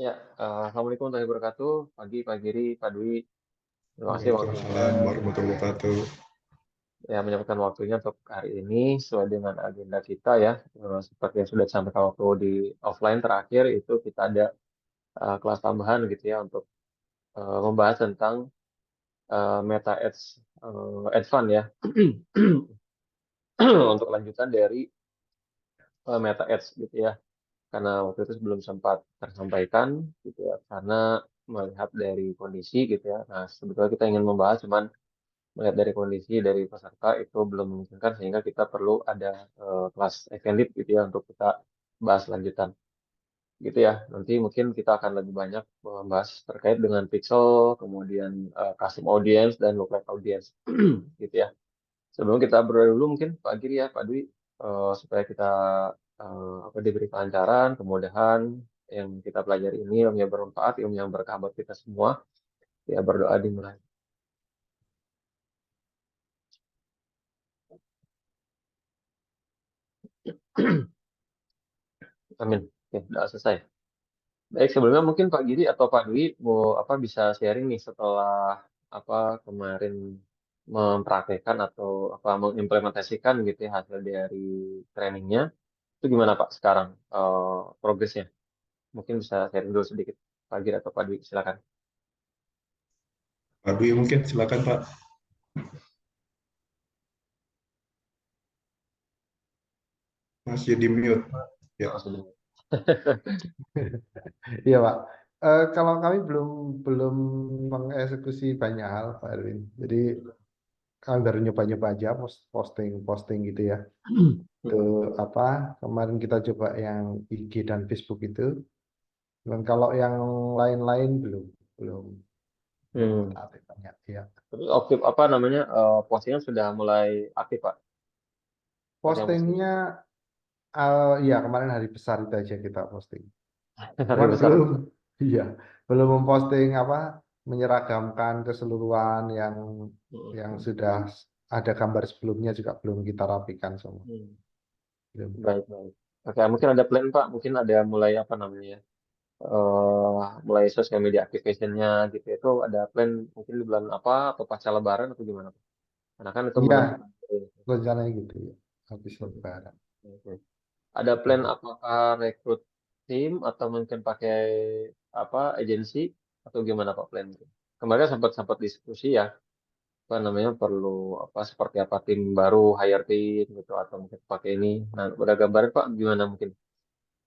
Ya, Assalamualaikum warahmatullahi wabarakatuh. Pagi, Pak Giri, Pak Dwi. Terima kasih waktunya. Waalaikumsalam warahmatullahi wabarakatuh. Ya, menyempatkan waktunya untuk hari ini sesuai dengan agenda kita ya. Seperti yang sudah disampaikan waktu di offline terakhir itu kita ada kelas tambahan gitu ya untuk membahas tentang Meta Ads Advance ya. Untuk lanjutan dari Meta Ads gitu ya. Karena waktu itu belum sempat tersampaikan gitu ya. Karena melihat dari kondisi gitu ya. Nah, sebetulnya kita ingin membahas cuman melihat dari kondisi dari peserta itu belum memungkinkan sehingga kita perlu ada kelas extended gitu ya untuk kita bahas lanjutan gitu ya. Nanti mungkin kita akan lebih banyak membahas terkait dengan pixel, kemudian custom audience dan lookalike audience gitu ya. Sebelum kita berdua dulu mungkin Pak Giri ya, Pak Dwi supaya kita apa diberi kelancaran, kemudahan yang kita pelajari ini ilmu yang bermanfaat, ilmu yang berkah buat kita semua. Ya berdoa dimulai. Amin. Oke, sudah selesai. Baik, sebelumnya mungkin Pak Giri atau Pak Dwi mau apa bisa sharing nih setelah apa kemarin mempraktekkan atau apa mengimplementasikan gitu ya hasil dari trainingnya itu gimana Pak sekarang progresnya? Mungkin bisa sharing dulu sedikit Pak Giri atau Pak Dwi silakan. Pak Dwi mungkin silakan Pak. Masih di mute. Ya. Oh, sudah. Iya Pak. Kalau kami belum belum mengeksekusi banyak hal Pak Erwin. Jadi kami baru nyoba-nyoba aja posting gitu ya. Itu apa? Kemarin kita coba yang IG dan Facebook itu. Dan kalau yang lain-lain belum belum Hmm. kita update banyak. Ya. Terus aktif apa namanya postingan sudah mulai aktif Pak? Postingan posting Postingnya ya kemarin hari besar itu aja kita posting. hari Cuman besar. belum, iya, belum memposting apa menyeragamkan keseluruhan yang Hmm. sudah ada gambar sebelumnya juga belum kita rapikan semua. Hmm. Belum. Baik, baik. Oke, mungkin ada plan Pak, mungkin ada mulai apa namanya ya? Mulai social media activation-nya gitu itu ada plan mungkin di bulan apa atau pasca Lebaran atau gimana Pak? Karena kan itu Iya, menentukan. rencananya gitu ya. Habis Lebaran. Oke. Ada plan apakah rekrut tim atau mungkin pakai apa agensi atau gimana Pak plan? Kemarin sempat sempat diskusi ya, apa namanya perlu apa seperti apa tim baru hire tim gitu atau mungkin pakai ini. Nah, udah gambaran Pak gimana mungkin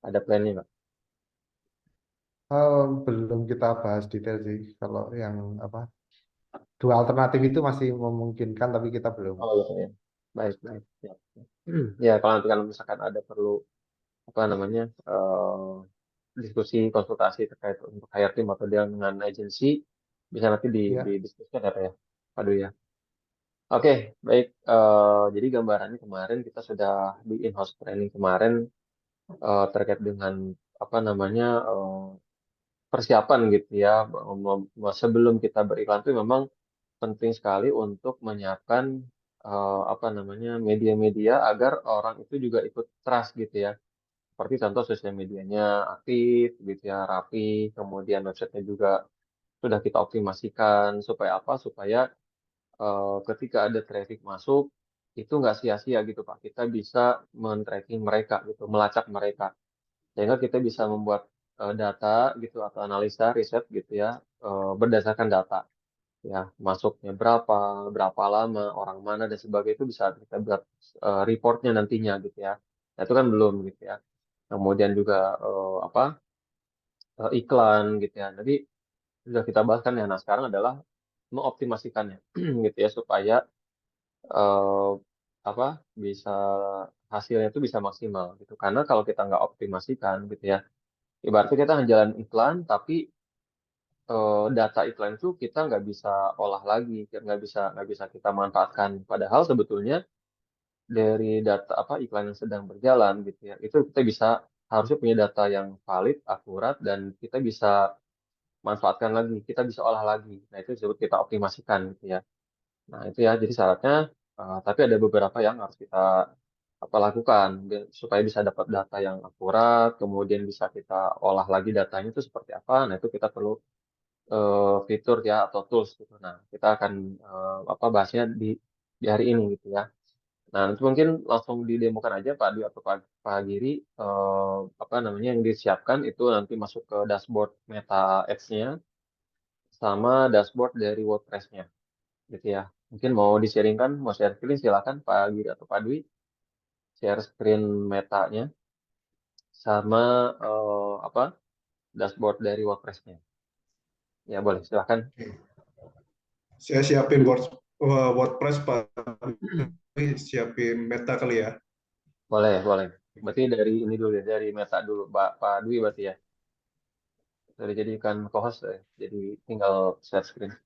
ada plannya Pak? Belum kita bahas detail sih. Kalau yang apa dua alternatif itu masih memungkinkan, tapi kita belum. Oh gitu ya. Baik, baik. Ya. Ya, kalau nanti kalau misalkan ada perlu apa namanya diskusi konsultasi terkait untuk hire team atau dia dengan agensi bisa nanti Ya, didiskusikan ya Pak ya. Aduh ya. Oke, baik. Jadi gambarannya kemarin kita sudah di in-house training kemarin terkait dengan apa namanya persiapan gitu ya. Sebelum kita beriklan itu memang penting sekali untuk menyiapkan apa namanya media-media agar orang itu juga ikut trust gitu ya. Seperti contoh sosial medianya aktif gitu ya, rapi, kemudian websitenya juga sudah kita optimasikan supaya apa? Supaya ketika ada traffic masuk itu nggak sia-sia gitu Pak. Kita bisa men-tracking mereka gitu, melacak mereka. Sehingga kita bisa membuat data gitu atau analisa riset gitu ya berdasarkan data ya masuknya berapa, berapa lama, orang mana dan sebagainya itu bisa kita buat reportnya nantinya gitu ya. Nah, itu kan belum gitu ya. Kemudian juga apa iklan gitu ya. Jadi sudah kita bahas kan ya. Nah sekarang adalah mengoptimasikannya gitu ya supaya eh, apa bisa hasilnya itu bisa maksimal gitu. Karena kalau kita nggak optimasikan gitu ya, ibaratnya kita hanya jalan iklan tapi data iklan itu kita nggak bisa olah lagi, nggak bisa kita manfaatkan. Padahal sebetulnya dari data apa iklan yang sedang berjalan gitu ya, itu kita bisa harusnya punya data yang valid, akurat dan kita bisa manfaatkan lagi, kita bisa olah lagi. Nah, itu disebut kita optimasikan gitu ya. Nah, itu ya jadi syaratnya tapi ada beberapa yang harus kita apa lakukan supaya bisa dapat data yang akurat, kemudian bisa kita olah lagi datanya itu seperti apa. Nah, itu kita perlu fitur ya atau tools gitu. Nah, kita akan apa bahasnya di hari ini gitu ya. Nah, nanti mungkin langsung didemokan aja Pak Dwi atau Pak Giri apa namanya yang disiapkan itu nanti masuk ke dashboard Meta X-nya sama dashboard dari WordPress-nya gitu ya. Mungkin mau di-sharingkan, mau share screen silakan Pak Giri atau Pak Dwi, share screen Meta-nya sama apa dashboard dari WordPress-nya. Ya boleh silakan. Saya siapin WordPress, Pak. Siapin Meta kali ya. Boleh, boleh. Berarti dari ini dulu ya, dari Meta dulu, Pak Dwi berarti ya. Dari jadikan co-host ya. Jadi tinggal share screen.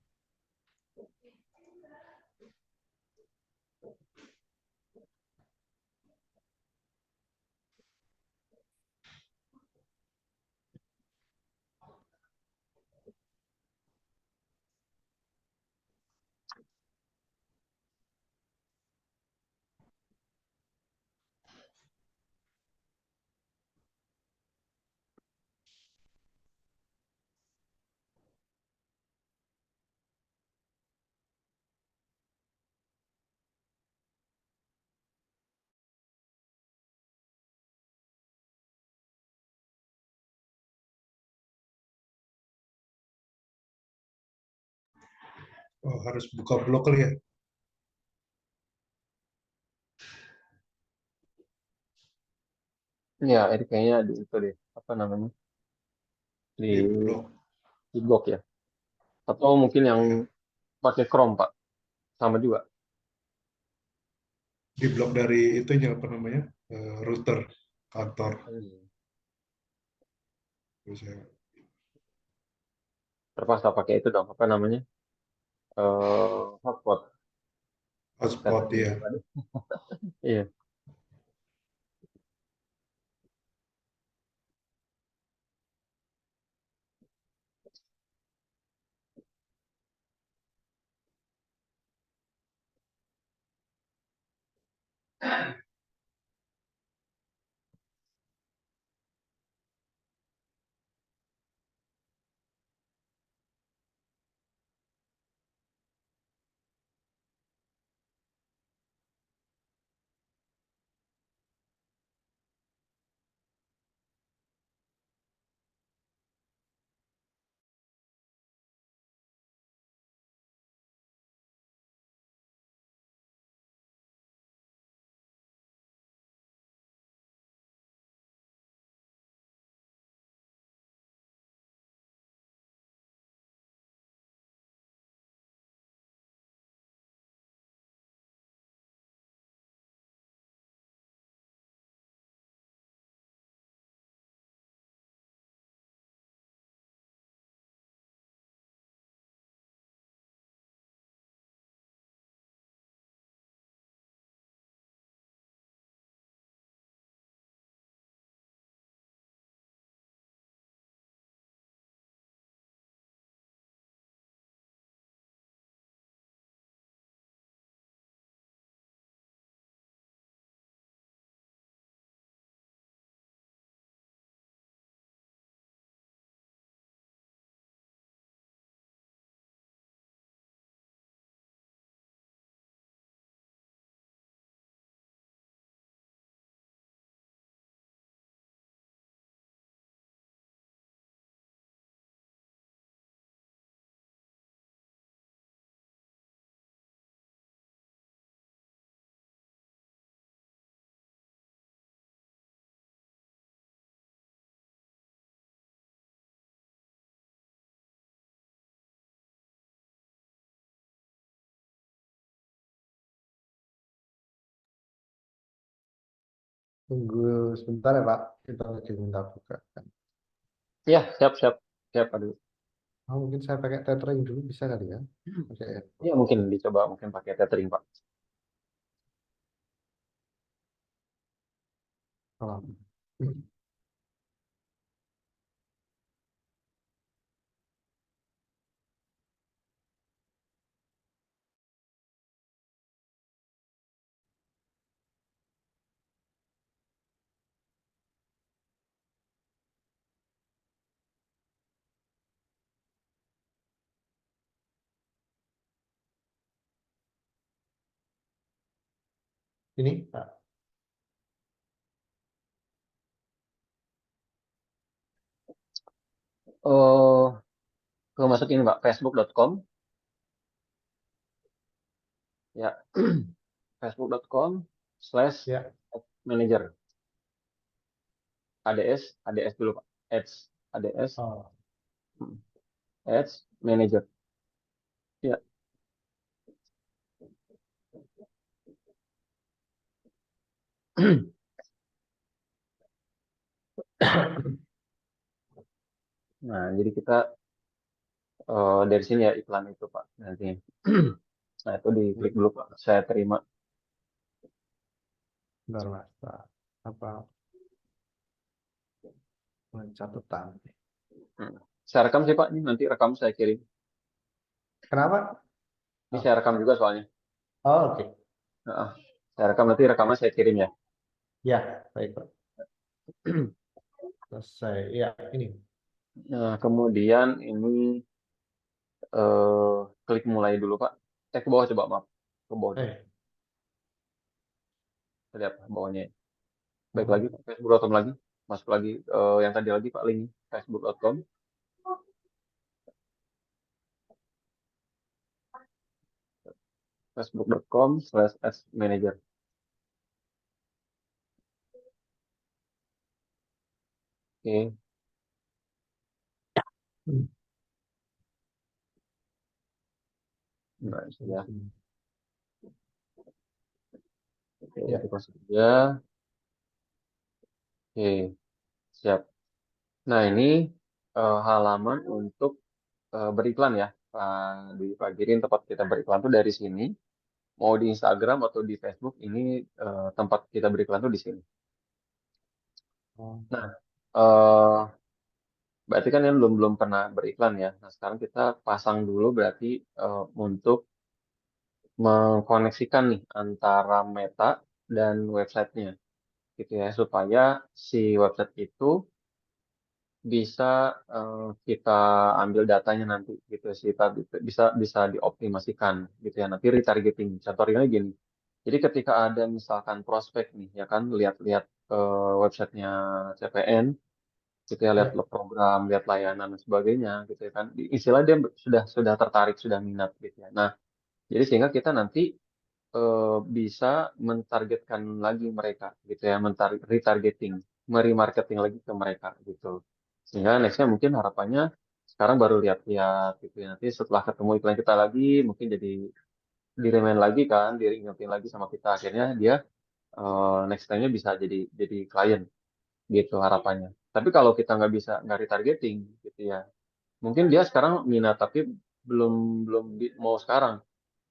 Oh, harus buka blog kali ya. Ya, ini kayaknya di itu deh, apa namanya, Di di, blog. di blog ya. Atau mungkin yang Ya. pakai Chrome, Pak. Sama juga. Di blog dari itunya apa namanya? Router kantor. Hmm. Bisa Terpaksa pakai itu dong, apa namanya, hotspot. hotspot Tethering ya. pribadi. Iya. Tunggu sebentar ya Pak, kita lagi minta buka. Iya, siap, siap. Siap, aduh. Oh, mungkin saya pakai tethering dulu bisa kali ya? Oke. Iya, mungkin dicoba mungkin pakai tethering, Pak. Kalau ini Pak. Oh, ke masuk ini Pak, facebook.com ya. Ya. facebook.com/manager ads dulu Pak, ads Oh, hmm, ads manager ya. Nah, jadi kita dari sini ya iklan itu Pak nanti. Nah, itu diklik dulu Pak. Saya terima. bentar Mas. Pak. Apa catatan? Hmm. Saya rekam sih Pak, ini nanti rekam saya kirim. Kenapa? Ini Oh, saya rekam juga soalnya. oh, oke. Heeh. Saya rekam nanti rekaman saya kirim ya. Ya, baik Pak. Selesai. Ya, ini. Nah, kemudian ini klik mulai dulu Pak. Ke bawah coba maaf. Ke bawah coba. Eh, Lihat bawahnya. Baik oh, lagi Pak. Facebook.com lagi. Masuk lagi yang tadi lagi Pak link facebook.com. facebook.com/adsmanager. Oke. Nah, ya. Oke, ya. kita saja. Oke, siap. Nah, ini halaman untuk beriklan ya. Pak Girin, tempat kita beriklan tuh dari sini. Mau di Instagram atau di Facebook, ini tempat kita beriklan tuh di sini. Oh, Nah, eh, berarti kan yang belum belum pernah beriklan ya. Nah, sekarang kita pasang dulu berarti untuk mengkoneksikan nih antara Meta dan websitenya, gitu ya, supaya si website itu bisa kita ambil datanya nanti gitu sih, tapi bisa bisa dioptimasikan gitu ya, nanti retargeting. Contohnya gini, jadi ketika ada misalkan prospek nih ya kan, lihat-lihat websitenya CPN gitu ya, lihat ya. program, lihat layanan dan sebagainya gitu ya kan, istilah dia sudah tertarik, sudah minat gitu ya. Nah, jadi sehingga kita nanti bisa mentargetkan lagi mereka gitu ya, retargeting, meremarketing lagi ke mereka gitu. Sehingga nextnya mungkin harapannya sekarang baru lihat-lihat gitu ya. Nanti setelah ketemu iklan kita lagi, mungkin jadi di-remind lagi kan, diingetin lagi sama kita. Akhirnya dia next time-nya bisa jadi klien gitu harapannya. Tapi kalau kita nggak retargeting gitu ya, mungkin dia sekarang minat tapi belum belum mau sekarang.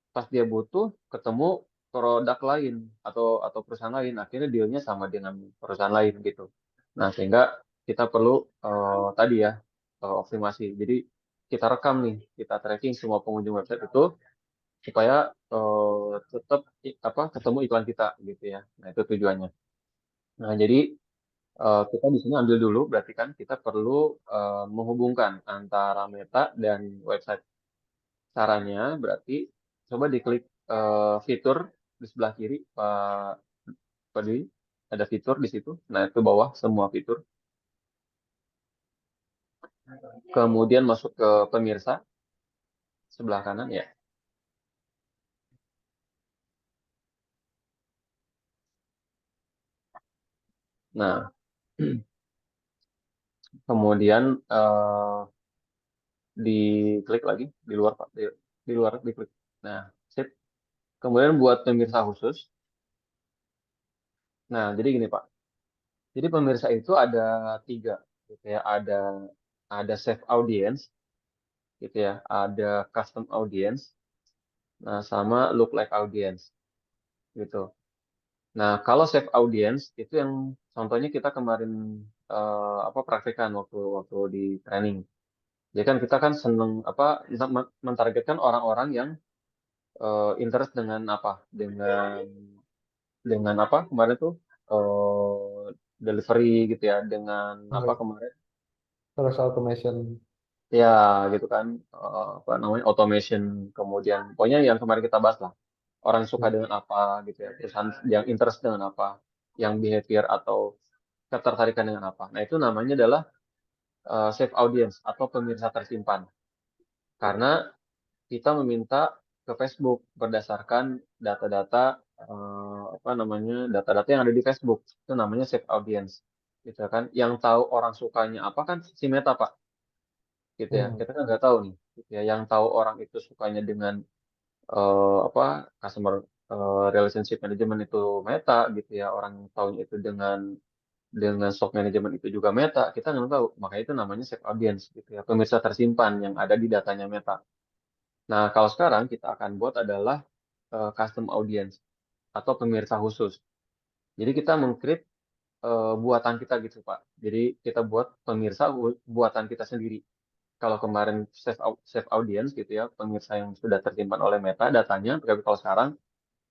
Pas dia butuh ketemu produk lain atau perusahaan lain, akhirnya dealnya sama dengan perusahaan lain gitu. Nah, sehingga kita perlu tadi ya optimasi. Jadi kita rekam nih, kita tracking semua pengunjung website itu supaya tetap apa ketemu iklan kita gitu ya. Nah, itu tujuannya. Nah, jadi kita di sini ambil dulu, berarti kan kita perlu menghubungkan antara Meta dan website. Caranya berarti coba diklik fitur di sebelah kiri Pak Padi, ada fitur di situ. Nah, itu bawah semua fitur. Kemudian masuk ke pemirsa sebelah kanan ya. Nah, kemudian diklik lagi di luar Pak, di luar diklik. Nah, sip. Kemudian buat pemirsa khusus. Nah, jadi gini Pak. Jadi pemirsa itu ada tiga, gitu ya. Ada save audience, gitu ya. Ada custom audience. Nah, sama look like audience, gitu. Nah, kalau save audience itu yang contohnya kita kemarin apa praktekkan waktu waktu di training. Jadi kan kita kan seneng apa mentargetkan orang-orang yang interest dengan apa? Dengan apa kemarin tuh delivery gitu ya, dengan apa Oh, kemarin? terus automation. Ya, gitu kan apa namanya? Automation, kemudian pokoknya yang kemarin kita bahas lah. orang suka dengan apa gitu ya, perusahaan yang interest dengan apa, yang behavior atau ketertarikan dengan apa. Nah, itu namanya adalah save audience atau pemirsa tersimpan. Karena kita meminta ke Facebook berdasarkan data-data apa namanya data-data yang ada di Facebook, itu namanya save audience gitu kan. Yang tahu orang sukanya apa kan si Meta Pak, gitu ya. Hmm. Kita kan nggak tahu nih gitu ya, yang tahu orang itu sukanya dengan apa customer relationship management itu Meta gitu ya, orang tahunya itu dengan stock management itu juga Meta, kita nggak tahu. Makanya itu namanya save audience gitu ya, pemirsa tersimpan yang ada di datanya Meta. Nah, kalau sekarang kita akan buat adalah custom audience atau pemirsa khusus. Jadi kita mengcreate buatan kita gitu, Pak. Jadi kita buat pemirsa buatan kita sendiri. Kalau kemarin save audience gitu ya, pemirsa yang sudah tersimpan oleh Meta datanya, tapi kalau sekarang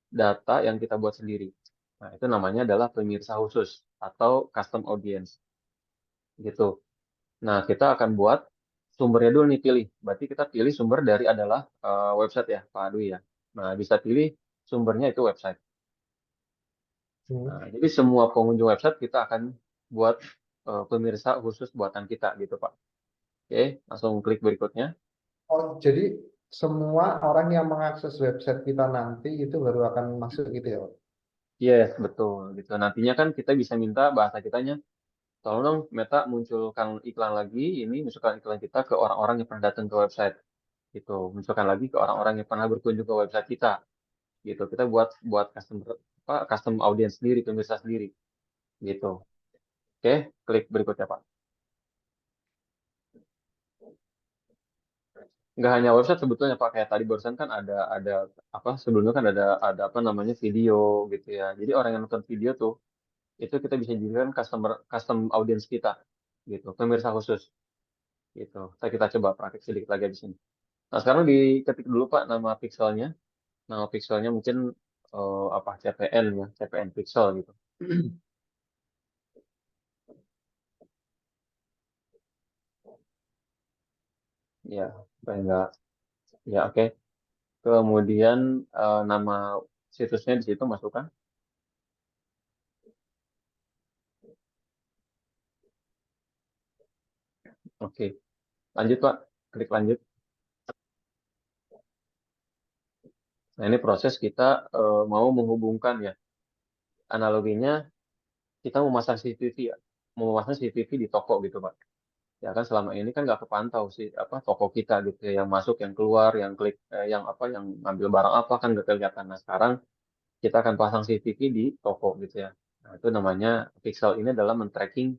data yang kita buat sendiri. Nah, itu namanya adalah pemirsa khusus atau custom audience gitu. Nah, kita akan buat sumbernya dulu nih pilih. Berarti kita pilih sumber dari adalah website ya, Pak Dwi ya. Nah, bisa pilih sumbernya itu website. Hmm. Nah, jadi semua pengunjung website kita akan buat pemirsa khusus buatan kita gitu, Pak. Oke, langsung klik berikutnya. Oh, jadi semua orang yang mengakses website kita nanti itu baru akan masuk gitu ya, Pak? Yes, betul gitu. Nantinya kan kita bisa minta bahasa kitanya, tolong dong Meta munculkan iklan lagi, ini munculkan iklan kita ke orang-orang yang pernah datang ke website gitu. Munculkan lagi ke orang-orang yang pernah berkunjung ke website kita gitu. Kita buat buat custom apa custom audience sendiri, pemirsa sendiri gitu. Oke, klik berikutnya, Pak. Nggak hanya website sebetulnya Pak, kayak tadi barusan kan ada apa sebelumnya kan ada apa namanya video gitu ya. Jadi orang yang nonton video tuh itu kita bisa jadikan custom audience kita gitu, pemirsa khusus gitu. Kita coba praktik sedikit lagi di sini. Nah, sekarang diketik dulu Pak nama pixelnya. Nama pixelnya mungkin apa CPN ya, CPN pixel gitu. Ya, supaya enggak ya oke. Kemudian nama situsnya di situ masukkan. Oke, lanjut Pak. Klik lanjut. Nah, ini proses kita mau menghubungkan ya. Analoginya kita memasang CCTV ya. Mau memasang CCTV di toko gitu, Pak. Ya kan selama ini kan nggak kepantau sih apa toko kita gitu ya, yang masuk, yang keluar, yang klik, yang apa, yang ngambil barang apa kan nggak kelihatan. Nah, sekarang kita akan pasang CCTV di toko gitu ya. Nah, itu namanya Pixel ini adalah men-tracking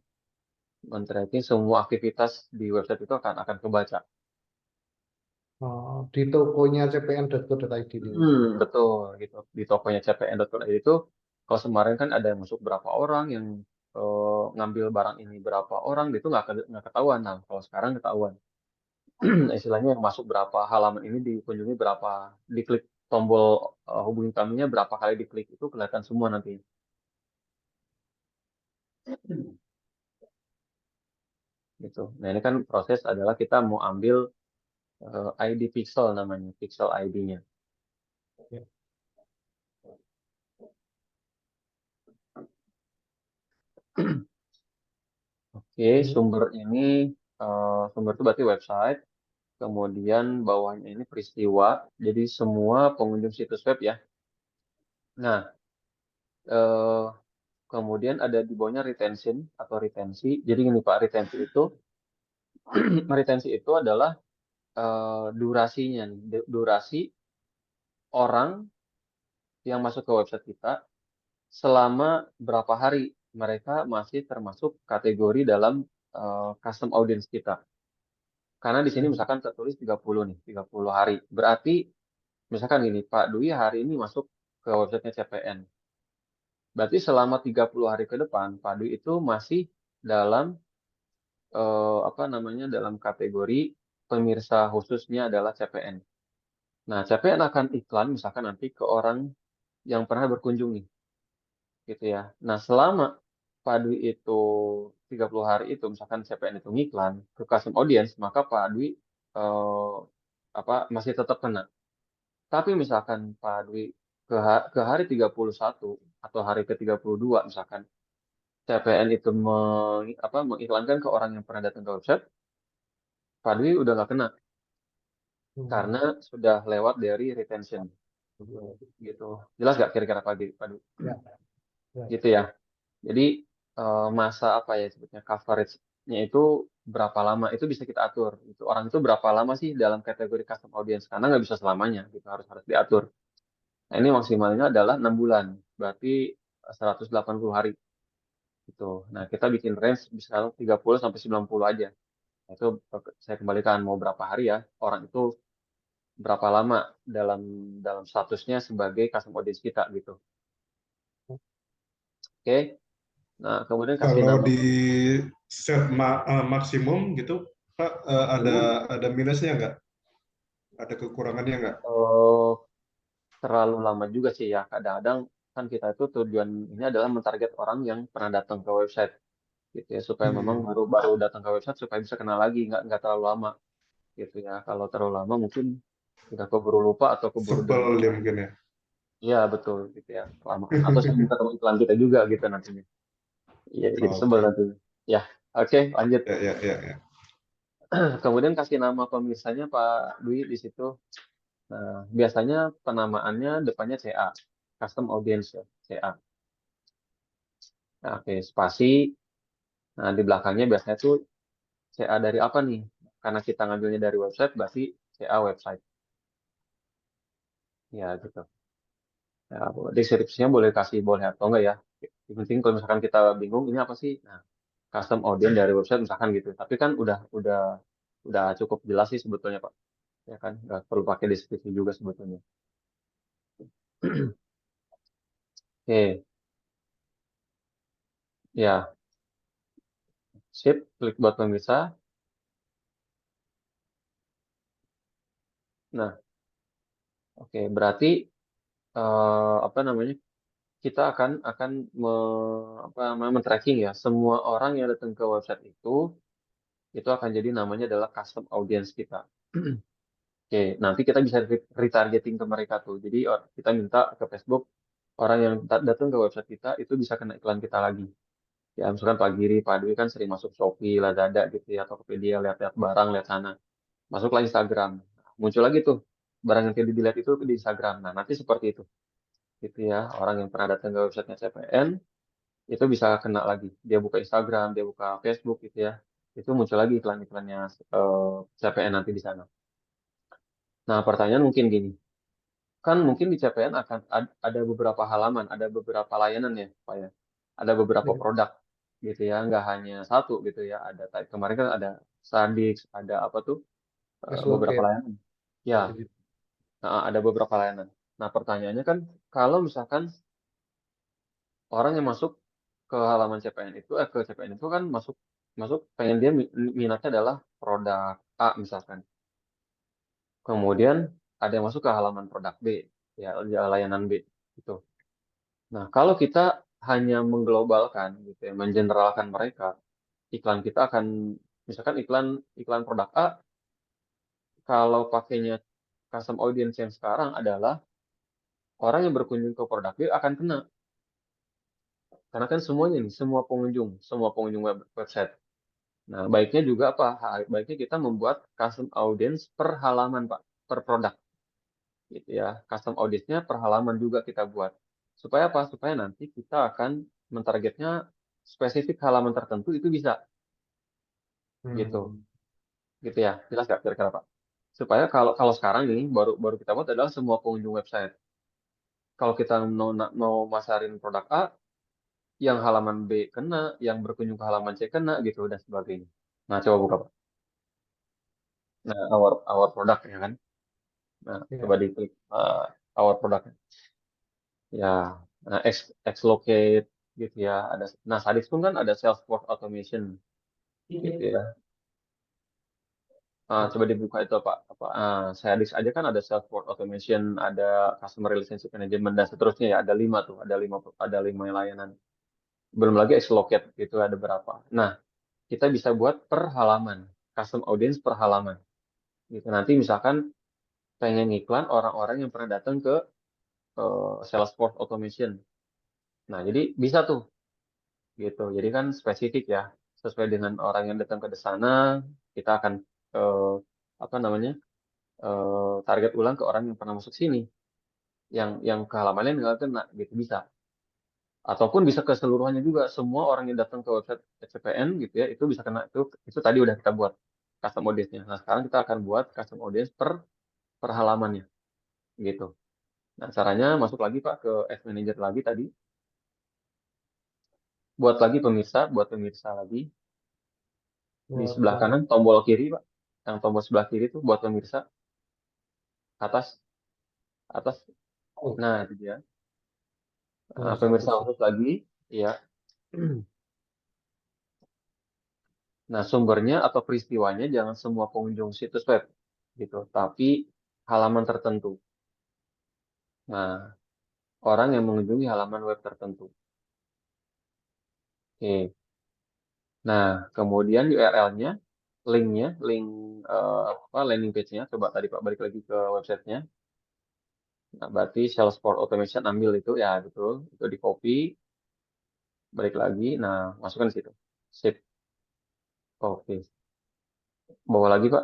semua aktivitas di website itu akan kebaca. Oh, di tokonya cpn.co.id ini. Betul gitu. Di tokonya cpn.co.id itu kalau kemarin kan ada yang masuk berapa orang, yang ngambil barang ini berapa orang, itu nggak ketahuan. Nah, kalau sekarang ketahuan. Istilahnya yang masuk berapa halaman ini dikunjungi berapa, diklik tombol hubungi kaminya berapa kali diklik itu kelihatan semua nanti. Gitu. Nah, ini kan proses adalah kita mau ambil ID pixel namanya, pixel ID-nya. Ya. Oke, Hmm. sumber itu berarti website. Kemudian bawahnya ini peristiwa, jadi semua pengunjung situs web ya. Nah, eh, kemudian ada di bawahnya retention atau retensi. Jadi gini Pak, retensi itu adalah durasinya nih, durasi orang yang masuk ke website kita selama berapa hari mereka masih termasuk kategori dalam custom audience kita. Karena di sini Hmm. misalkan tertulis 30 nih, 30 hari. Berarti misalkan gini, Pak Dwi hari ini masuk ke websitenya CPN. Berarti selama 30 hari ke depan, Pak Dwi itu masih dalam apa namanya dalam kategori pemirsa khususnya adalah CPN. Nah, CPN akan iklan misalkan nanti ke orang yang pernah berkunjung nih, gitu ya. Nah, selama Pak Dwi itu 30 hari itu misalkan CPN itu ngiklan ke custom audience, maka Pak Dwi apa masih tetap kena. Tapi misalkan Pak Dwi ke hari 31 atau hari ke-32 misalkan, CPN itu mengiklankan ke orang yang pernah datang ke website, Pak Dwi udah nggak kena karena sudah lewat dari retention gitu. Jelas nggak kira-kira Pak Dwi? Ya, ya. Gitu ya. Jadi masa apa ya sebutnya coverage-nya itu berapa lama itu bisa kita atur. Itu orang itu berapa lama sih dalam kategori custom audience karena nggak bisa selamanya gitu harus harus diatur. Nah, ini maksimalnya adalah 6 bulan. Berarti 180 hari gitu. Nah, kita bikin range bisa 30 sampai 90 aja. Nah, itu saya kembalikan mau berapa hari ya orang itu berapa lama dalam dalam statusnya sebagai custom audience kita gitu. Oke. Nah, kemudian kasih Kalau nama di set maksimum gitu, Pak, ada minusnya nggak? Ada kekurangannya nggak? eh, terlalu lama juga sih ya. Kadang-kadang kan kita itu tujuan ini adalah mentarget orang yang pernah datang ke website gitu ya supaya memang Hmm, baru-baru datang ke website supaya bisa kenal lagi nggak terlalu lama gitu ya. Kalau terlalu lama mungkin udah keburu lupa atau keburu sebel download dia lagi. mungkin ya. Iya betul gitu ya kelamaan. Atau saya minta teman iklan kita juga gitu nantinya. Iya jadi sebel Oke, nanti. Ya oke lanjut. ya, ya, ya, ya. Kemudian kasih nama pemirsanya Pak Dwi di situ. Nah, biasanya penamaannya depannya CA, Custom Audience ya, CA. Nah, oke, spasi. Nah, di belakangnya biasanya tuh CA dari apa nih? Karena kita ngambilnya dari website, berarti CA website. Ya, gitu. Ya, deskripsinya boleh kasih boleh atau enggak ya. Yang penting kalau misalkan kita bingung ini apa sih? Nah, custom audience dari website misalkan gitu. Tapi kan udah cukup jelas sih sebetulnya, Pak. Ya kan, nggak perlu pakai deskripsi juga sebetulnya. Oke, ya, sip, klik buat pemirsa. Nah, oke, berarti apa namanya? Kita akan apa namanya men-tracking ya semua orang yang datang ke website itu akan jadi namanya adalah custom audience kita. Oke, nanti kita bisa retargeting ke mereka tuh. Jadi kita minta ke Facebook orang yang datang ke website kita itu bisa kena iklan kita lagi. Ya, misalkan Pak Giri, Pak Dwi kan sering masuk Shopee, Lazada gitu ya, Tokopedia, lihat-lihat barang, lihat sana. Masuklah Instagram. Muncul lagi tuh barang yang tadi dilihat itu di Instagram. Nah, nanti seperti itu. Gitu ya, orang yang pernah datang ke websitenya CPN itu bisa kena lagi. Dia buka Instagram, dia buka Facebook gitu ya. Itu muncul lagi iklan-iklannya CPN nanti di sana. Nah, pertanyaan mungkin gini. Kan mungkin di CPN akan ada beberapa halaman, ada beberapa layanan ya, Pak ya. Ada beberapa Ya, produk gitu ya, nggak hanya satu gitu ya. Ada kemarin kan ada Sadix, ada apa tuh beberapa locate. layanan. Ya, ada beberapa layanan. Nah, pertanyaannya kan kalau misalkan orang yang masuk ke halaman CPN itu ke CPN itu kan masuk masuk pengen dia minatnya adalah produk A misalkan. Kemudian ada yang masuk ke halaman produk B ya layanan B gitu. Nah, kalau kita hanya mengglobalkan gitu ya, mengeneralkan mereka, iklan kita akan misalkan iklan iklan produk A kalau pakainya custom audience yang sekarang adalah orang yang berkunjung ke produk B akan kena karena kan semuanya nih semua pengunjung website. Nah, baiknya juga apa? Baiknya kita membuat custom audience per halaman, Pak, per produk, gitu ya. Custom audience-nya per halaman juga kita buat. Supaya apa? Supaya nanti kita akan mentargetnya spesifik halaman tertentu itu bisa, gitu, Hmm. gitu ya. Jelas nggak kira-kira, Pak? Supaya kalau kalau sekarang ini baru baru kita buat adalah semua pengunjung website. Kalau kita mau masarin produk A, yang halaman B kena, yang berkunjung ke halaman C kena, gitu dan sebagainya. Nah, coba buka, Pak. Nah, our product ya kan. Nah, coba Ya. diklik our product. Ya, nah, Xlocate gitu ya. Nah, Sadix pun kan ada Salesforce Automation gitu ya. Coba dibuka itu Sadix aja kan ada Salesforce Automation, ada Customer Relationship Management dan seterusnya ya. Ada 5 tuh, ada lima layanan. Belum lagi Xlocate gitu ada berapa. Nah, kita bisa buat per halaman, custom audience per halaman. Gitu. Nanti misalkan pengen iklan orang-orang yang pernah datang ke Salesforce Automation. Nah, jadi bisa tuh gitu. Jadi kan spesifik ya, sesuai dengan orang yang datang ke sana, kita akan eh, apa namanya target ulang ke orang yang pernah masuk sini, yang ke halamannya nggak kena gitu bisa. Ataupun bisa keseluruhannya juga, semua orang yang datang ke website SCPN gitu ya, itu bisa kena itu tadi udah kita buat custom audience-nya. Nah, sekarang kita akan buat custom audience per halamannya gitu. Nah, caranya masuk lagi Pak ke Ads Manager lagi tadi, buat pemirsa lagi. Di sebelah kanan tombol kiri, Pak. Yang tombol sebelah kiri itu buat pemirsa, atas, atas. Oh, Nah, itu dia. Nah, pemirsa pemirsa khusus. khusus lagi, ya. Nah, sumbernya atau peristiwanya jangan semua pengunjung situs web, gitu. Tapi halaman tertentu. Nah, orang yang mengunjungi halaman web tertentu. Oke. Nah, kemudian URL-nya, link-nya, landing page-nya. Coba tadi Pak balik lagi ke websitenya. Nah, berarti Salesforce Automation ambil itu ya, betul. Itu di copy, balik lagi. Nah, masukkan di situ. Sip. Oke. Bawa lagi, Pak.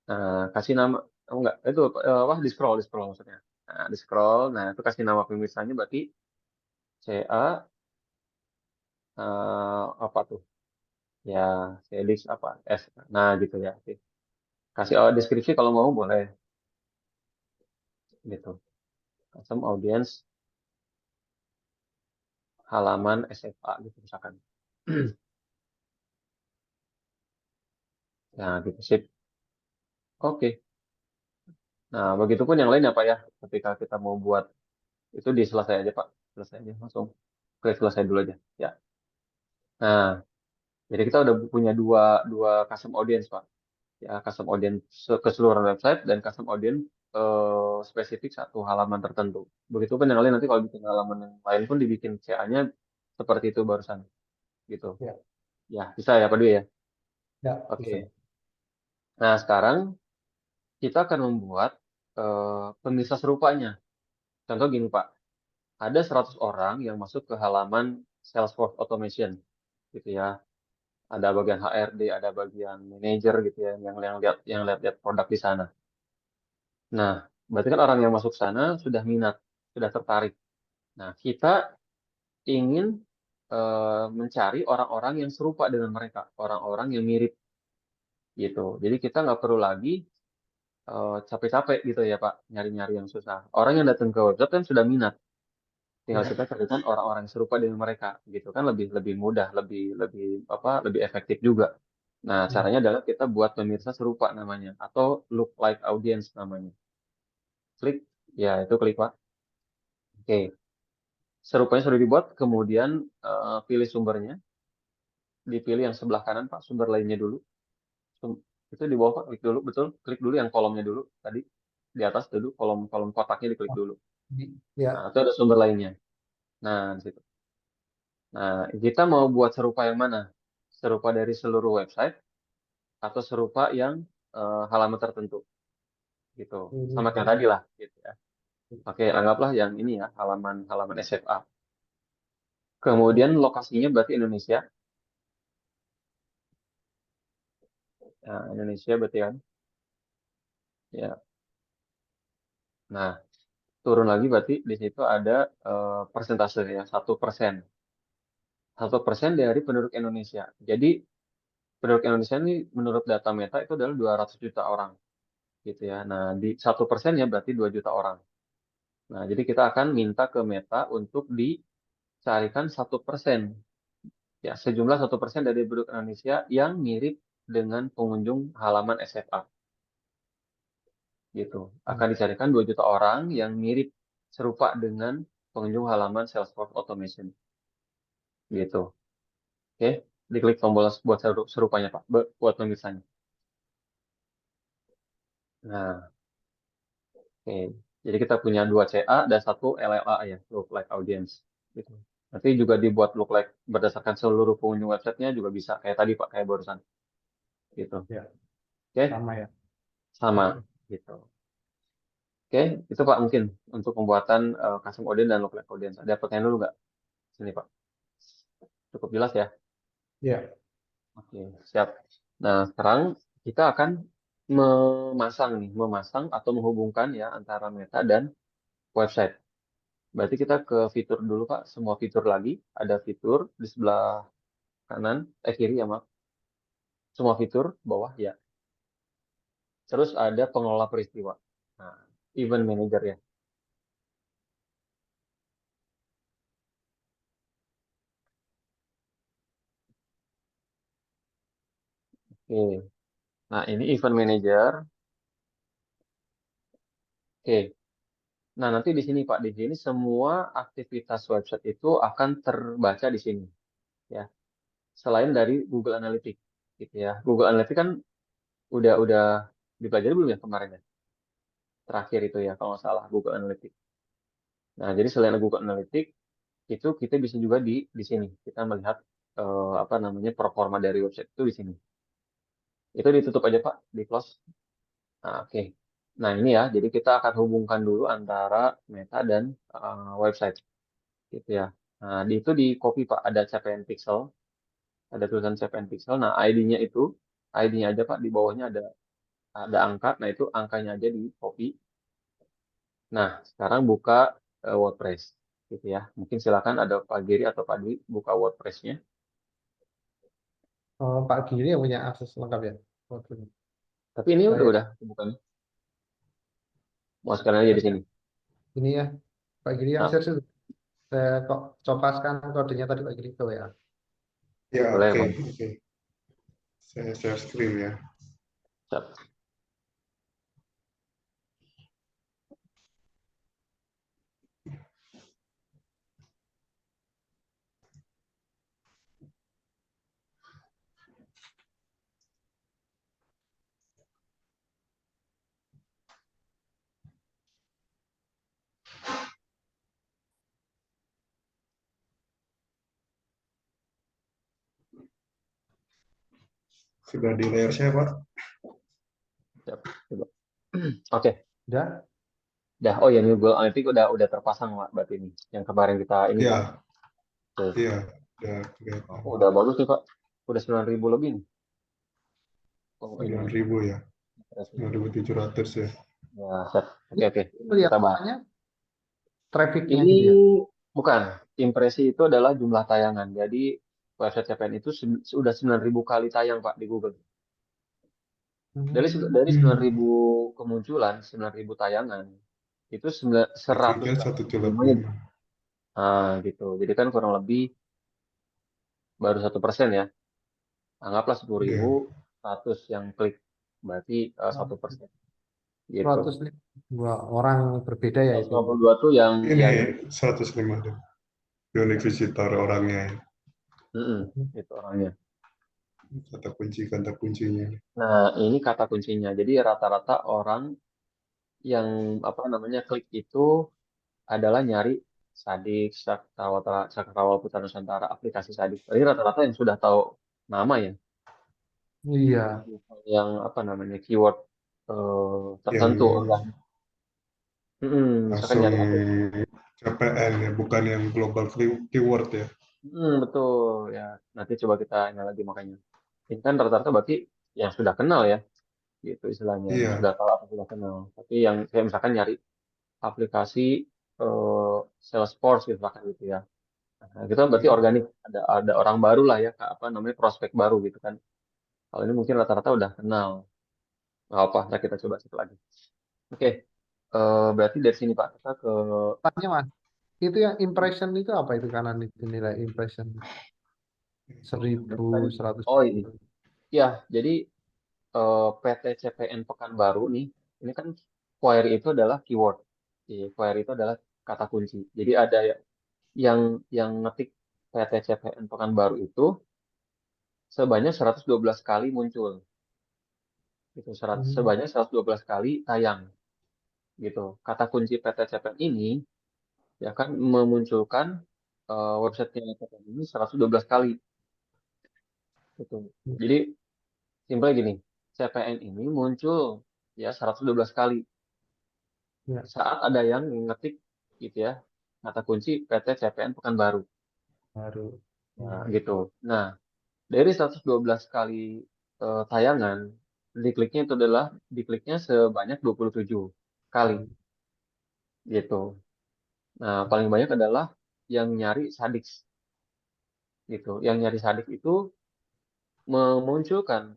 Nah, kasih nama. Oh, enggak, itu di scroll maksudnya. Nah, di scroll. Nah, itu kasih nama pemirsanya berarti CA apa tuh? Ya, Felix apa? S. Nah, gitu ya. Oke. Kasih deskripsi kalau mau boleh gitu. Custom audience halaman SFA gitu misalkan. Nah, gitu sip. Oke. Nah, begitupun yang lain ya Pak ya. Ketika kita mau buat itu di selesai aja Pak. Selesai aja langsung. Klik selesai dulu aja. Ya. Nah, jadi kita udah punya dua dua custom audience Pak. Ya, custom audience keseluruhan website dan custom audience spesifik satu halaman tertentu. Begitupun yang lain nanti kalau bikin halaman yang lain pun dibikin CA-nya seperti itu barusan gitu. Ya, Ya, bisa ya Pak Dwi ya. ya, bisa. Oke. Nah, sekarang kita akan membuat pemirsa serupanya. Contoh gini Pak, ada 100 orang yang masuk ke halaman Salesforce Automation gitu ya. Ada bagian HRD, ada bagian manajer gitu ya yang lihat produk di sana. Nah, berarti kan orang yang masuk sana sudah minat, sudah tertarik. Nah, kita ingin mencari orang-orang yang serupa dengan mereka, orang-orang yang mirip gitu. Jadi kita nggak perlu lagi capek-capek gitu ya Pak, nyari-nyari yang susah. Orang yang datang ke website kan sudah minat, tinggal Ya. kita carikan orang-orang yang serupa dengan mereka, gitu kan lebih lebih mudah, lebih lebih lebih efektif juga. Nah, Hmm. caranya adalah kita buat pemirsa serupa namanya, atau look like audience namanya. Klik, ya itu klik Pak. Oke, serupanya sudah dibuat, kemudian pilih sumbernya, dipilih yang sebelah kanan Pak, sumber lainnya dulu. Itu di bawah Pak, klik dulu, betul, klik dulu yang kolomnya dulu tadi, di atas dulu, kolom kolom kotaknya diklik dulu. Nah, Ya, itu ada sumber lainnya. Nah, di situ. Nah, kita mau buat serupa yang mana? Serupa dari seluruh website atau serupa yang halaman tertentu gitu. Sama kayak tadi lah gitu ya. Oke, anggaplah yang ini ya, halaman SFA. Kemudian lokasinya berarti Indonesia. Nah, Indonesia berarti kan. Ya. Nah, turun lagi berarti di situ ada persentase ya, 1%. 1% dari penduduk Indonesia. Jadi penduduk Indonesia ini menurut data Meta itu adalah 200 juta orang gitu ya. Nah, di 1%-nya berarti 2 juta orang. Nah, jadi kita akan minta ke Meta untuk dicarikan 1%, ya sejumlah 1% dari penduduk Indonesia yang mirip dengan pengunjung halaman SFA, gitu. Akan dicarikan 2 juta orang yang mirip serupa dengan pengunjung halaman Salesforce Automation, gitu. Oke, diklik tombol buat serupanya Pak, buat pemirsanya. Nah, oke. Jadi kita punya 2 CA dan 1 LLA ya, look like audience, gitu. Nanti juga dibuat look like berdasarkan seluruh pengunjung websitenya juga bisa kayak tadi Pak, kayak barusan gitu. ya, Oke, sama ya. sama Oke. gitu. Oke, itu Pak mungkin untuk pembuatan custom audience dan local audience. Ada pertanyaan dulu nggak? Sini Pak. Cukup jelas ya? Ya. Oke, siap. Nah, sekarang kita akan memasang atau menghubungkan ya antara meta dan website. Berarti kita ke fitur dulu Pak, semua fitur lagi. Ada fitur di sebelah kanan, kiri ya Maaf. Semua fitur bawah ya. Terus ada pengelola peristiwa. Nah, event manager ya. Oke. Nah, ini event manager. Oke. Nah, nanti di sini Pak, di sini semua aktivitas website itu akan terbaca di sini ya. Selain dari Google Analytics gitu ya. Google Analytics kan udah dipelajari belum ya kemarin ya? Terakhir itu ya kalau nggak salah Google Analytics. Nah, jadi selain Google Analytics itu kita bisa juga di sini kita melihat apa namanya performa dari website itu di sini. Itu ditutup aja Pak, di close. Nah, oke. Nah, ini ya. Jadi kita akan hubungkan dulu antara Meta dan website gitu ya. Nah, di itu di copy Pak, ada CPN Pixel, ada tulisan CPN Pixel. Nah, ID-nya aja Pak, di bawahnya ada angka. Nah, itu angkanya aja di copy. Nah, sekarang buka WordPress gitu ya. Mungkin silakan ada Pak Giri atau Pak Dwi buka WordPress-nya. Pak Giri yang punya akses lengkap ya. Oke. Tapi ini Saya udah bukan. Mau sekarang aja di sini. ini ya, Pak Giri yang Nah, share itu. Saya kok copaskan kodenya tadi Pak Giri ke WA. Ya, boleh, oke, boleh. oke. Saya share screen ya. Siap. Sudah di layar saya, Pak? Siap. Coba. Oke. Udah? Dah, oh ya, ini Google Analytics udah terpasang Pak, berarti ini. Yang kemarin kita ini kan. Ya, Oke. iya, udah kelihatan. Oh, udah bagus nih Pak. Udah 9.000 lebih nih. Oh, ini 9.000 ya, impresinya. 9.700 ya. Ya, siap. Ini Oke, oke. Ini kita bahas. kelihatannya trafficnya Ini gitu ya. bukan. Impresi itu adalah jumlah tayangan. Jadi, website CPN itu sudah 9.000 kali tayang Pak di Google. Dari Hmm, 9.000 kemunculan, 9.000 tayangan, itu trafficnya 185 nya. 185. Nah, gitu. Jadi kan kurang lebih baru 1% ya. Anggaplah 10.000, Ya, 100 yang klik. Berarti 1%. Gitu. 102 orang berbeda ya itu. 152 tuh yang ini yang 105 tuh. Unique visitor orangnya, mm-mm, itu orangnya. kata kuncinya. Nah, ini kata kuncinya. Jadi rata-rata orang yang apa namanya klik itu adalah nyari Sadik, Cakrawala Putra Nusantara, aplikasi Sadik. Ini rata-rata yang sudah tahu nama ya, Iya. bukan yang apa namanya keyword Yang tertentu organik. Misalkan langsung nyari apa? CPN ya, bukan yang global keyword ya. Betul ya. Nanti coba kita ini lagi makanya. Ini kan rata-rata berarti yang sudah kenal ya, gitu istilahnya, yang sudah Iya, tahu apa sudah kenal. Tapi yang kayak misalkan nyari aplikasi eh, Salesforce gitu misalkan gitu ya. Nah, itu kan berarti iya. organik, ada orang baru lah ya, apa namanya prospek baru gitu kan. Kalau ini mungkin rata-rata udah kenal. Nggak apa, nah kita coba satu lagi. Oke, berarti dari sini Pak kita ke Tanya Mas, itu yang impression itu apa itu kanan itu nilai impression 1.100. oh ini. Ya, jadi PT CPN Pekanbaru nih, ini kan query itu adalah keyword. Iya, query itu adalah kata kunci. Jadi ada yang ngetik PT CPN Pekanbaru itu sebanyak 112 kali muncul. Gitu, Hmm. sebanyak 112 kali tayang. Gitu. Kata kunci PT CPN ini ya kan memunculkan websitenya CPN ini 112 kali. Gitu. Jadi simpel gini, CPN ini muncul ya 112 kali. Ya, saat ada yang ngetik gitu ya, kata kunci PT CPN Pekanbaru. baru. Nah, Hmm. gitu. Nah, dari 112 kali tayangan, dikliknya sebanyak 27 kali gitu. Nah, paling banyak adalah yang nyari Sadix gitu. Yang nyari Sadix itu memunculkan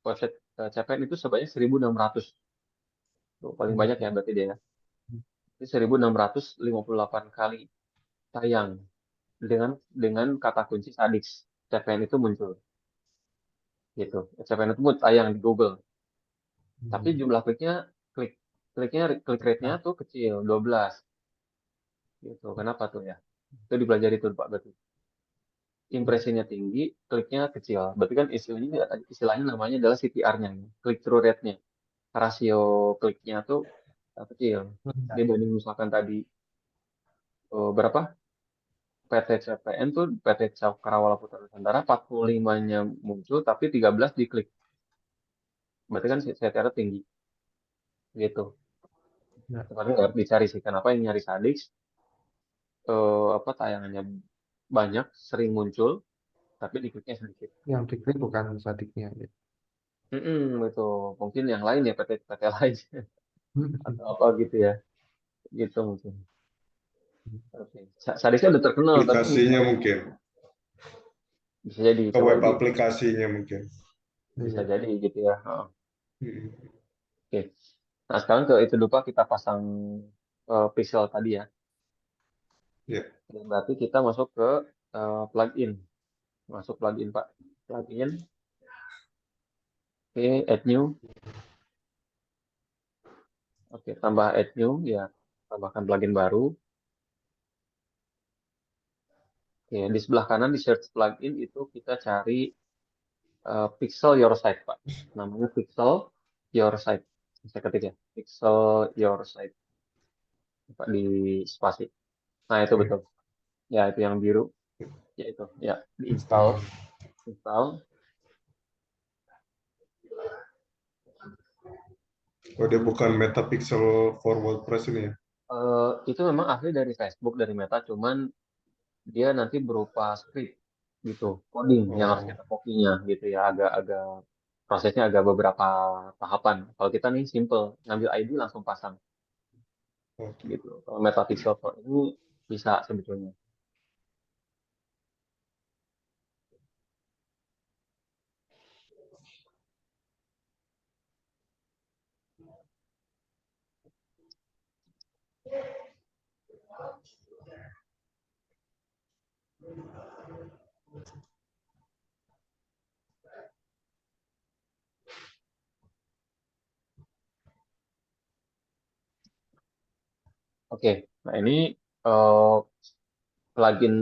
website CPN itu sebanyak 1.600. Tuh, paling Hmm. banyak ya berarti dia. Itu 1.658 kali tayang dengan kata kunci Sadix. CPN itu muncul gitu. CPN itu tayang di Google. Tapi Hmm. jumlah klik klik rate-nya Nah, tuh kecil, 12 gitu. Kenapa tuh ya? Itu dipelajari tuh Pak, berarti impresinya tinggi, kliknya kecil. Berarti kan istilahnya namanya adalah CTR-nya, click through rate-nya. Rasio kliknya tuh kecil. Dibanding misalkan tadi berapa? PT CPN tuh PT Cakrawala Putra Nusantara 45-nya muncul tapi 13 diklik. Berarti kan CTR tinggi gitu. ya. Sebenarnya harus dicari sih kenapa yang nyari Sadix apa tayangannya banyak, sering muncul, tapi dikliknya sedikit. Yang diklik bukan statiknya. Gitu. Itu mungkin yang lain ya PT lain atau apa gitu ya, gitu mungkin. Oke. Sadixnya udah terkenal, tapi Aplikasinya mungkin, bisa jadi ke coba web aplikasinya mungkin. bisa Iya. jadi gitu ya. Heeh. Hmm. Oke. Nah sekarang ke itu lupa kita pasang pixel tadi ya. Ya, Oke, berarti kita masuk ke plugin, masuk plugin Pak, plugin, oke, add new, oke, tambah add new ya, tambahkan plugin baru. Oke, di sebelah kanan di search plugin itu kita cari Pixel Your Site, Pak. Namanya Pixel Your Site. Saya ketik ya. Pixel Your Site. Pak di spasi. Nah, itu oke. betul. Ya, itu yang biru. Ya, itu. Ya, diinstal. Hmm. Install. Oh, dia bukan metapixel for WordPress ini ya? Itu memang asli dari Facebook, dari Meta. Cuman dia nanti berupa script gitu. Coding yang harus Oh, kita copy-nya gitu ya. Agak-agak prosesnya agak beberapa tahapan. Kalau kita nih simple. Ngambil ID langsung pasang oke. gitu. Kalau Metapixel Pro ini bisa sebetulnya. Oke, nah ini eh, plugin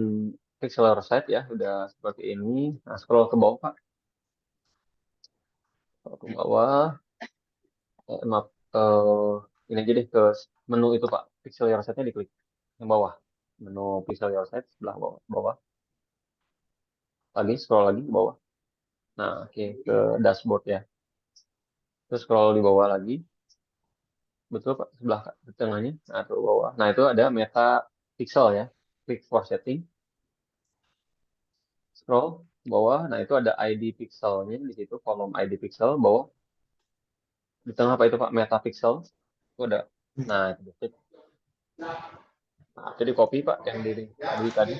Pixlr Site ya, udah seperti ini. Nah, scroll ke bawah Pak, scroll ke bawah. Maaf, ini aja deh ke menu itu Pak, Pixlr Site-nya diklik yang bawah. Menu Pixlr Site sebelah bawah, bawah. Lagi scroll lagi ke bawah. Nah, oke ke dashboard ya. Terus scroll di bawah lagi, betul Pak, sebelah tengahnya. Nah, tuh bawah. Nah, itu ada meta pixel ya. Click for setting. Scroll bawah, nah itu ada ID pixelnya di situ, kolom ID pixel bawah. Di tengah apa itu Pak? Metapixel. Itu ada. Nah, itu detik. Nah, jadi copy Pak yang di tadi tadi.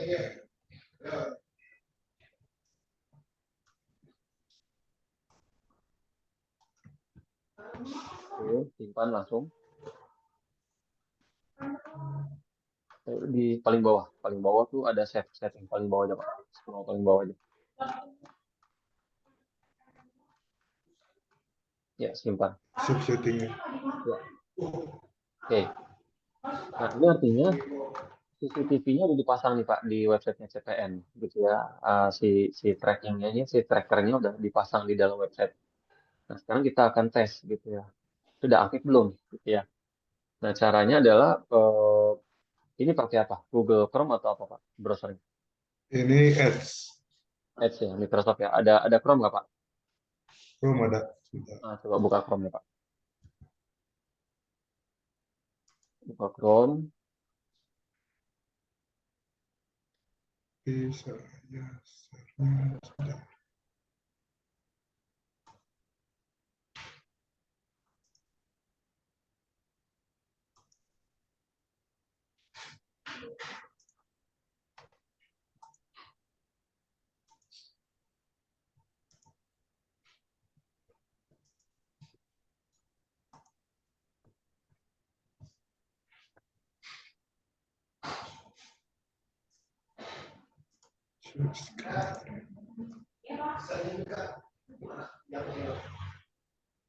Oke, simpan langsung. Di paling bawah. Paling bawah tuh ada save setting paling bawah aja Pak. Scroll paling bawah aja. Ya, simpan. Save settingnya. Ya. Oke. Nah, ini artinya CCTV-nya udah dipasang nih Pak di websitenya CPN gitu ya. Si trackingnya, si trackernya udah dipasang di dalam website. Nah, sekarang kita akan tes gitu ya. Sudah aktif belum? Gitu ya. Nah, caranya adalah ini pakai apa? Google Chrome atau apa Pak? Browsernya? Ini Ads. Edge ya, Microsoft ya. Ada Chrome nggak Pak? Belum ada. Sebentar. Nah, coba buka Chrome ya Pak. Buka Chrome. Bisa ya. Sebentar.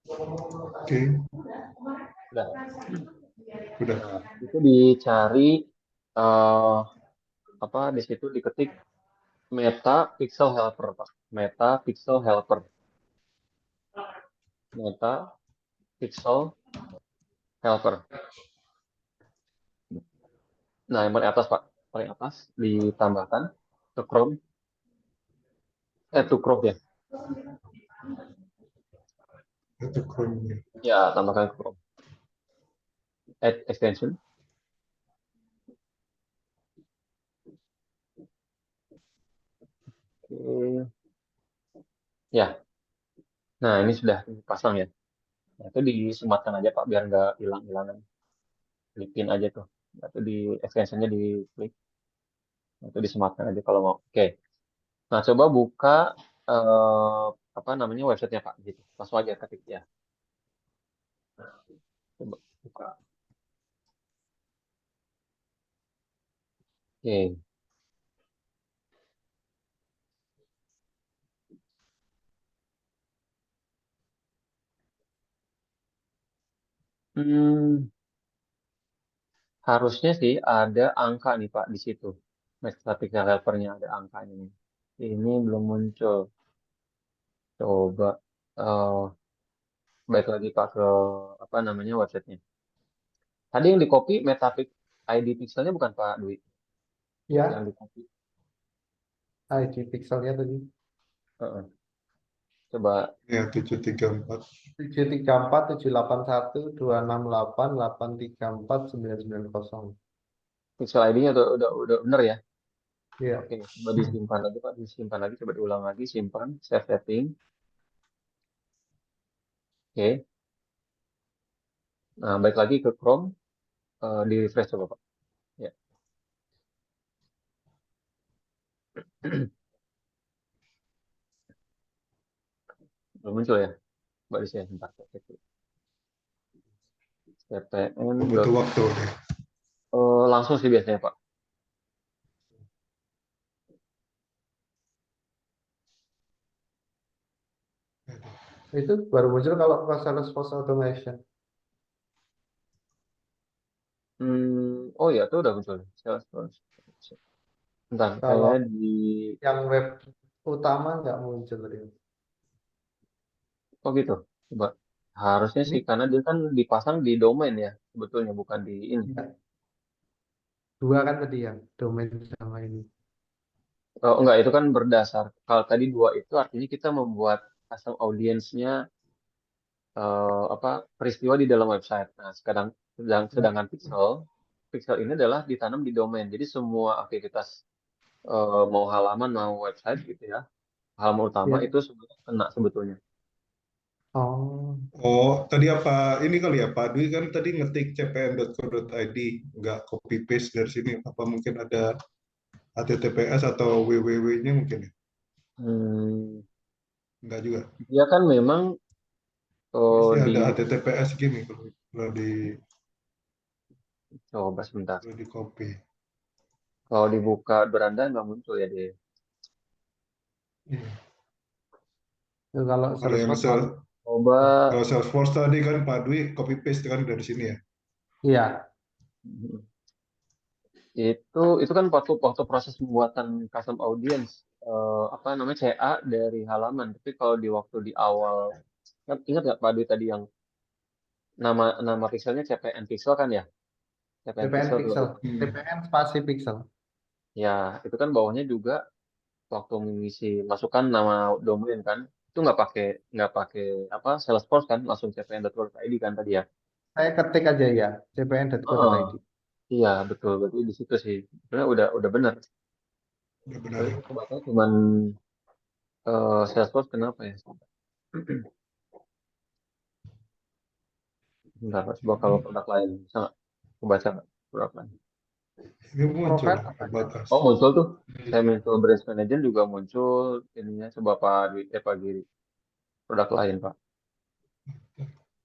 Oke, Udah. udah. Nah, itu dicari eh apa di situ diketik Meta Pixel Helper, Pak. Meta Pixel Helper. Meta Pixel Helper. Nah, yang paling atas, Pak. Paling atas ditambahkan ke Chrome. To Chrome ya. Itu Chrome-nya. Ya, tambahkan ke Chrome. Add extension. Oke. Ya. Nah, ini sudah dipasang ya. Nah, itu disematkan aja, Pak, biar nggak hilang-hilangan. Klipin aja tuh. Nah, itu di extensionnya di klik. Nah, itu disematkan aja kalau mau. Oke. Nah, coba buka eh, apa namanya websitenya, Pak. Gitu. Langsung aja ketik ya. Coba buka. Oke. Hmm, harusnya sih ada angka nih Pak di situ. Metadata helpernya ada angkanya nih. Ini belum muncul. Coba eh balik lagi Pak ke apa namanya websitenya. Tadi yang di copy Metapix ID pixelnya bukan Pak Dwi. Yang Ya, di copy. ID pixelnya tadi Heeh. Coba Ya, 734. 734 781 268 834 990. pixel ID-nya udah bener ya. Iya. Oke, coba disimpan lagi Pak, disimpan lagi, coba diulang lagi, simpan, save setting. Oke. Nah, balik lagi ke Chrome, di refresh coba Pak. Ya. Belum muncul ya. Coba di sini sebentar. CPN. Butuh waktu nih. Langsung sih biasanya Pak. Itu baru muncul kalau ke Salesforce Automation. Oh ya, itu udah muncul. Salesforce. Bentar, Kalau kayak di... yang web utama nggak muncul tadi. Oh gitu. Coba. Harusnya sih, Ini karena dia kan dipasang di domain ya. Sebetulnya bukan di ini. ya, dua kan tadi ya, domain sama ini. Oh, enggak, itu kan berdasar. Kalau tadi dua itu artinya kita membuat custom audience-nya apa peristiwa di dalam website. Nah, Ya. sedangkan pixel ini adalah ditanam di domain. Jadi semua aktivitas mau halaman mau website gitu ya, halaman utama Ya. itu sebenarnya kena sebetulnya. Oh, Oh, tadi apa? Ini kali ya, Pak Dwi kan tadi ngetik cpn.co.id, nggak copy paste dari sini. Apa mungkin ada HTTPS atau www-nya mungkin ya? Hmm, Nggak juga. dia kan memang Ini sih di ada HTTPS gini kalau coba sebentar. kalau di copy. Kalau dibuka beranda nggak muncul ya dia. Iya. itu kalau Kalau yang Salesforce masuk. Coba kalau Salesforce tadi kan Pak Dwi copy paste kan dari sini ya. Iya, hmm, itu kan waktu proses pembuatan custom audience apa namanya CA dari halaman. Tapi kalau di waktu di awal kan ingat nggak Pak Dwi tadi yang nama nama pixelnya CPN pixel kan ya? CPN VPN pixel tuh. pixel, Hmm. VPN spasi pixel. Ya, itu kan bawahnya juga waktu mengisi masukkan nama domain kan itu nggak pakai apa Salesforce kan langsung cpn.org.id kan tadi ya. saya ketik aja ya, Oh, cpn.co.id. iya betul, berarti di situ sih. Sebenarnya udah benar. Udah benar Tapi ya. kebanyakan cuman Salesforce kenapa ya? Bentar, coba kalau produk lain bisa nggak? Kebaca nggak produk lain? Ini Ini muncul profile apa ya? about us. Oh muncul tuh. Iya. Saya muncul Branch Manager juga muncul ininya coba Pak Dwi, Pak Giri. Produk lain Pak.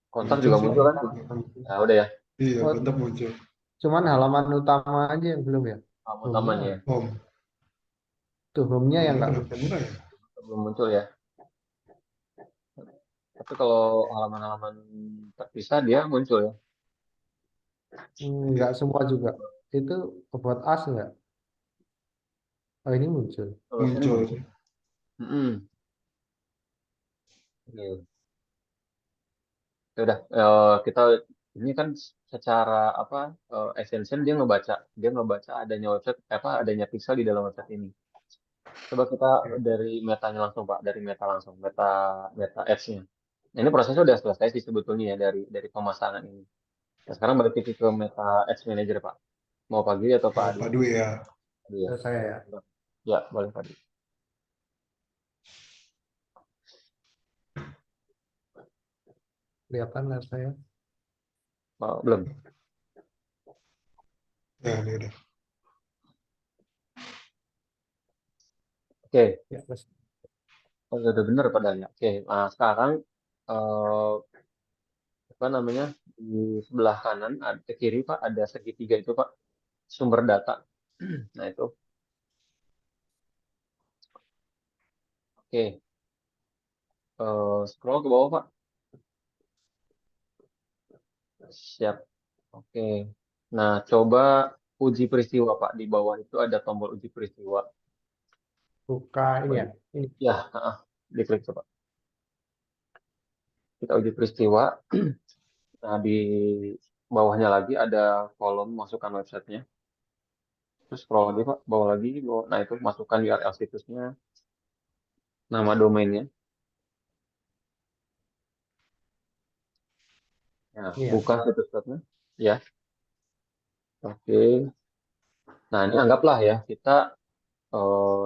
Kontak Muncul juga sih muncul Pak. kan? Ya udah ya. Iya, Oh, kontak muncul. cuman halaman utama aja yang belum ya. Kamu Home-nya, namanya ya. Home. tuh home-nya yang Home-nya nggak kenapa muncul. murah ya? Belum muncul ya. Tapi kalau halaman-halaman terpisah dia muncul ya. Nggak semua juga. Itu buat as nggak? Oh ini muncul. Kalau sini Muncul muncul. sih. Mm-mm. Oke. Ya udah kita ini kan secara apa extension dia ngebaca adanya website apa adanya pixel di dalam website ini. Coba kita Iya. dari metanya langsung Pak, dari meta langsung, meta meta ads-nya. Nah, ini prosesnya udah selesai sih sebetulnya ya dari pemasangan ini. Nah, sekarang balik lagi ke meta ads manager Pak. Mau pagi atau Pak Oh, Adi? Pak Dwi ya. Adi ya. Saya ya. Ya, boleh Pak Adi. Kelihatan lah saya. Oh, belum. Ya, ini udah. Oke, Ya, Mas. oh, udah bener Pak Dan ya. Oke, nah sekarang eh, apa namanya di sebelah kanan ke kiri Pak ada segitiga itu Pak sumber data. Nah itu, oke. Scroll ke bawah Pak. Siap. Oke. Nah coba uji peristiwa Pak di bawah itu ada tombol uji peristiwa. Buka ini ya. Ini. Ya, diklik coba. Kita uji peristiwa. Nah di bawahnya lagi ada kolom masukkan websitenya. Terus scroll lagi Pak, bawah lagi, bawah. Nah itu masukkan URL situsnya, nama domainnya. Nah, Ini ya. buka situs webnya. Ya, oke. Nah, ini anggaplah ya, kita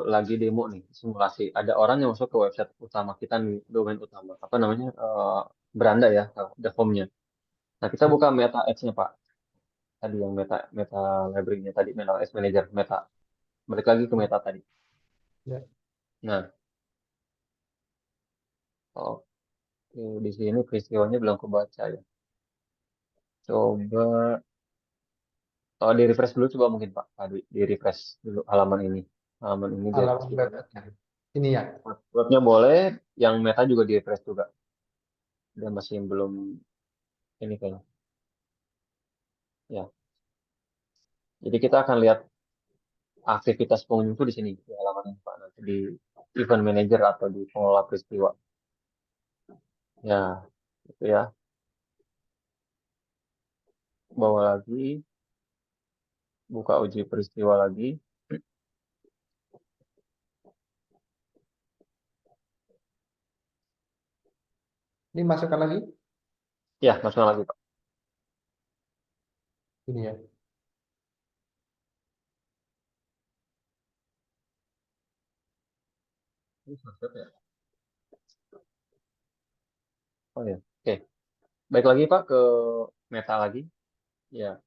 lagi demo nih, simulasi. Ada orang yang masuk ke website utama kita nih, domain utama. Apa namanya? Beranda ya, ada home-nya. Nah, kita buka meta ads-nya, Pak. Tadi yang meta meta library-nya tadi, meta ads manager, meta. Balik lagi ke meta tadi. Ya. Nah, oke, di sini peristiwanya belum kebaca ya. Coba, di refresh dulu coba mungkin Pak. Tadi, di refresh dulu halaman ini. Halaman ini dia Halaman peristiwanya. webnya. Ini ya. Webnya boleh, yang meta juga di refresh juga. Dan masih belum ini kayaknya. Ya, jadi kita akan lihat aktivitas pengunjung itu di sini di halaman ini Pak. Nanti di event manager atau di pengelola peristiwa. Ya, itu ya. Bawa lagi, buka uji peristiwa lagi. Ini masukkan lagi. Ya, masukkan lagi Pak. Ini ya. Ini masuk ya. Oh ya, oke. Baik lagi Pak ke meta lagi. Ya,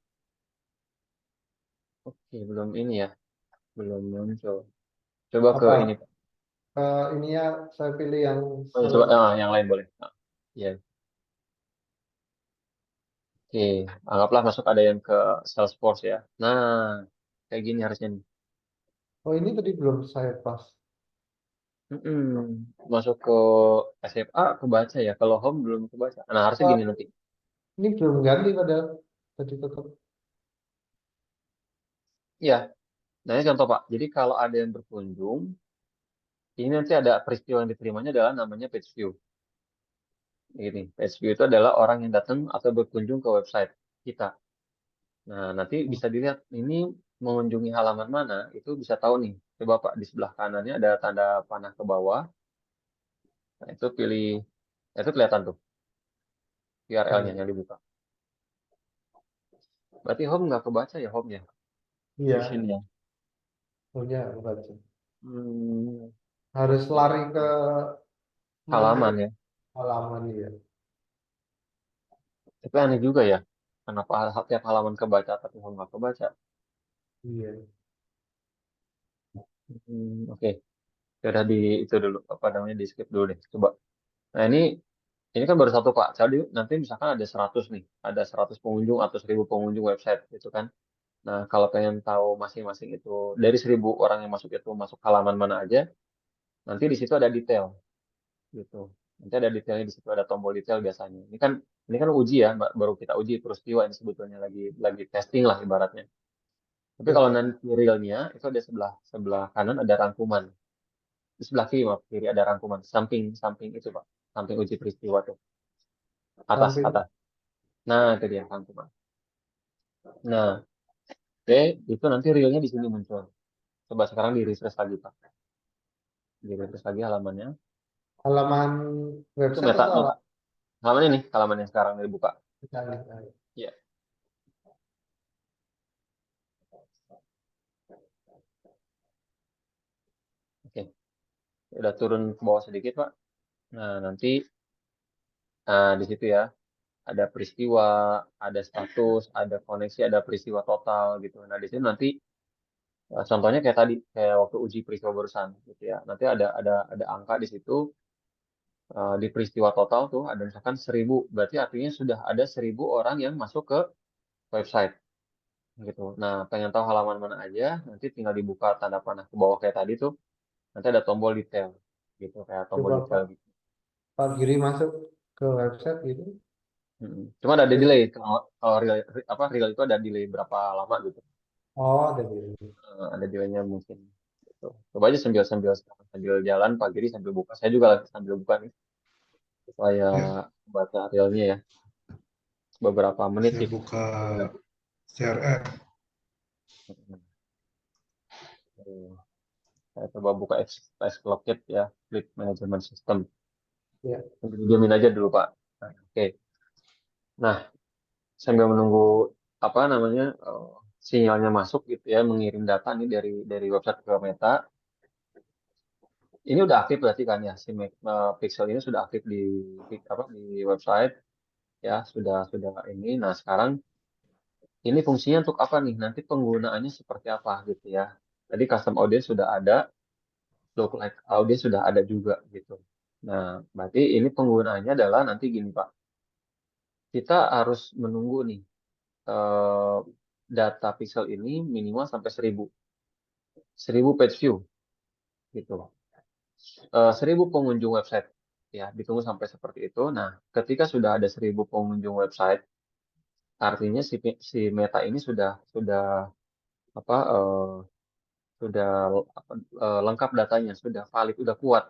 oke. Belum ini ya, belum muncul. Coba ke Apa? ini Pak. Ini ya. Saya pilih yang Oh ya, coba sebelum. yang lain boleh. Nah, ya, oke. Anggaplah masuk ada yang ke Salesforce ya. Nah, kayak gini harusnya nih. Oh ini tadi belum saya pas. Masuk ke SMA kebaca ya. Kalau home belum kebaca. Nah, harusnya Oh, gini nanti. ini belum ganti padahal. Tadi tetap. Ya, nah ini contoh Pak. Jadi kalau ada yang berkunjung, ini nanti ada peristiwa yang diterimanya adalah namanya page view. Ini page view itu adalah orang yang datang atau berkunjung ke website kita. Nah, nanti bisa dilihat ini mengunjungi halaman mana, itu bisa tahu nih. Coba Pak, di sebelah kanannya ada tanda panah ke bawah. Nah, itu pilih, itu kelihatan tuh Oh URL-nya iya. yang dibuka. Berarti home nggak kebaca ya home-nya Iya, di sini ya. punya baca. Hmm, Harus lari ke menu halaman ya. halaman ya. Tapi aneh juga ya. Kenapa tiap halaman kebaca tapi home nggak kebaca? Iya. Oke. Ya udah di itu dulu apa namanya di skip dulu deh. Coba. Nah ini kan baru satu Pak. Jadi nanti misalkan ada 100 nih, ada 100 pengunjung atau 1000 pengunjung website gitu kan. Nah kalau pengen tahu masing-masing itu dari 1000 orang yang masuk itu masuk halaman mana aja, nanti di situ ada detail gitu. Nanti ada detailnya di situ ada tombol detail biasanya. Ini kan uji ya, baru kita uji peristiwa ini sebetulnya lagi testing lah ibaratnya. Tapi kalau Ya. nanti realnya itu ada sebelah sebelah kanan ada rangkuman. Di sebelah kiri, maaf, kiri ada rangkuman. Samping samping itu Pak. Samping uji peristiwa tuh. Atas Samping atas. Nah, itu dia rangkuman. Nah, oke, itu nanti realnya di sini muncul. Coba sekarang di refresh lagi Pak. Di refresh lagi halamannya. halaman Itu website meta, atau meta. halaman Halaman ini, halaman yang sekarang dibuka. misalnya? Iya. Oke. Udah turun ke bawah sedikit Pak. Nah, nanti di situ ya ada peristiwa, ada status, ada koneksi, ada peristiwa total gitu. Nah, di sini nanti contohnya kayak tadi, kayak waktu uji peristiwa barusan gitu ya. Nanti ada angka di situ di peristiwa total tuh ada misalkan 1000, berarti artinya sudah ada 1000 orang yang masuk ke website gitu. Nah, pengen tahu halaman mana aja, nanti tinggal dibuka tanda panah ke bawah kayak tadi tuh, nanti ada tombol detail gitu, kayak tombol Coba detail gitu. Pak Giri masuk ke website gitu. Cuma ada Terus, delay kalau real itu ada delay berapa lama gitu. oh ada di Ada delaynya mungkin. Gitu. Coba aja sambil sambil sambil jalan pagi ini sambil buka. Saya juga lagi sambil buka nih supaya Ya, baca realnya ya. Beberapa menit saya sih. buka Udah. CRM. Mm, Saya coba buka Exploit ya, Fleet Management System. ya. Diamin aja dulu Pak. Nah, oke. Nah, sambil menunggu apa namanya sinyalnya masuk gitu ya, mengirim data nih dari website ke Meta. Ini udah aktif berarti kan ya, Pixel ini sudah aktif di website ya, sudah ini. Nah, sekarang ini fungsinya untuk apa nih? Nanti penggunaannya seperti apa gitu ya. Tadi custom audience sudah ada, lookalike audience sudah ada juga gitu. Nah, berarti ini penggunaannya adalah nanti gini Pak. Kita harus menunggu nih eh, data pixel ini minimal sampai 1000 page view gitu. 1000 pengunjung website ya, ditunggu sampai seperti itu. Nah, ketika sudah ada 1000 pengunjung website, artinya si Meta ini sudah apa sudah apa, lengkap datanya, sudah valid, sudah kuat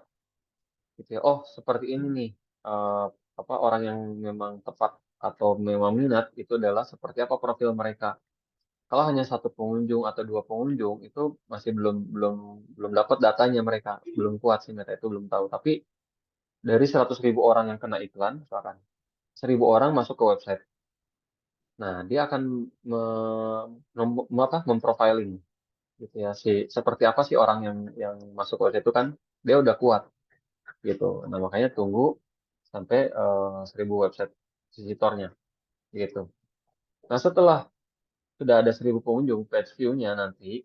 gitu ya. Oh, seperti ini nih eh, orang yang memang tepat atau memang minat itu adalah seperti apa profil mereka. Kalau hanya satu pengunjung atau dua pengunjung itu masih belum belum belum dapat datanya mereka, belum kuat sih Meta itu belum tahu. Tapi dari 100.000 orang yang kena iklan, misalkan 1000 orang masuk ke website. Nah, dia akan memprofiling gitu ya seperti apa sih orang yang masuk ke website itu kan dia udah kuat gitu. Nah, makanya tunggu sampai 1000 website visitornya gitu. Nah, setelah sudah ada 1000 pengunjung page view-nya nanti,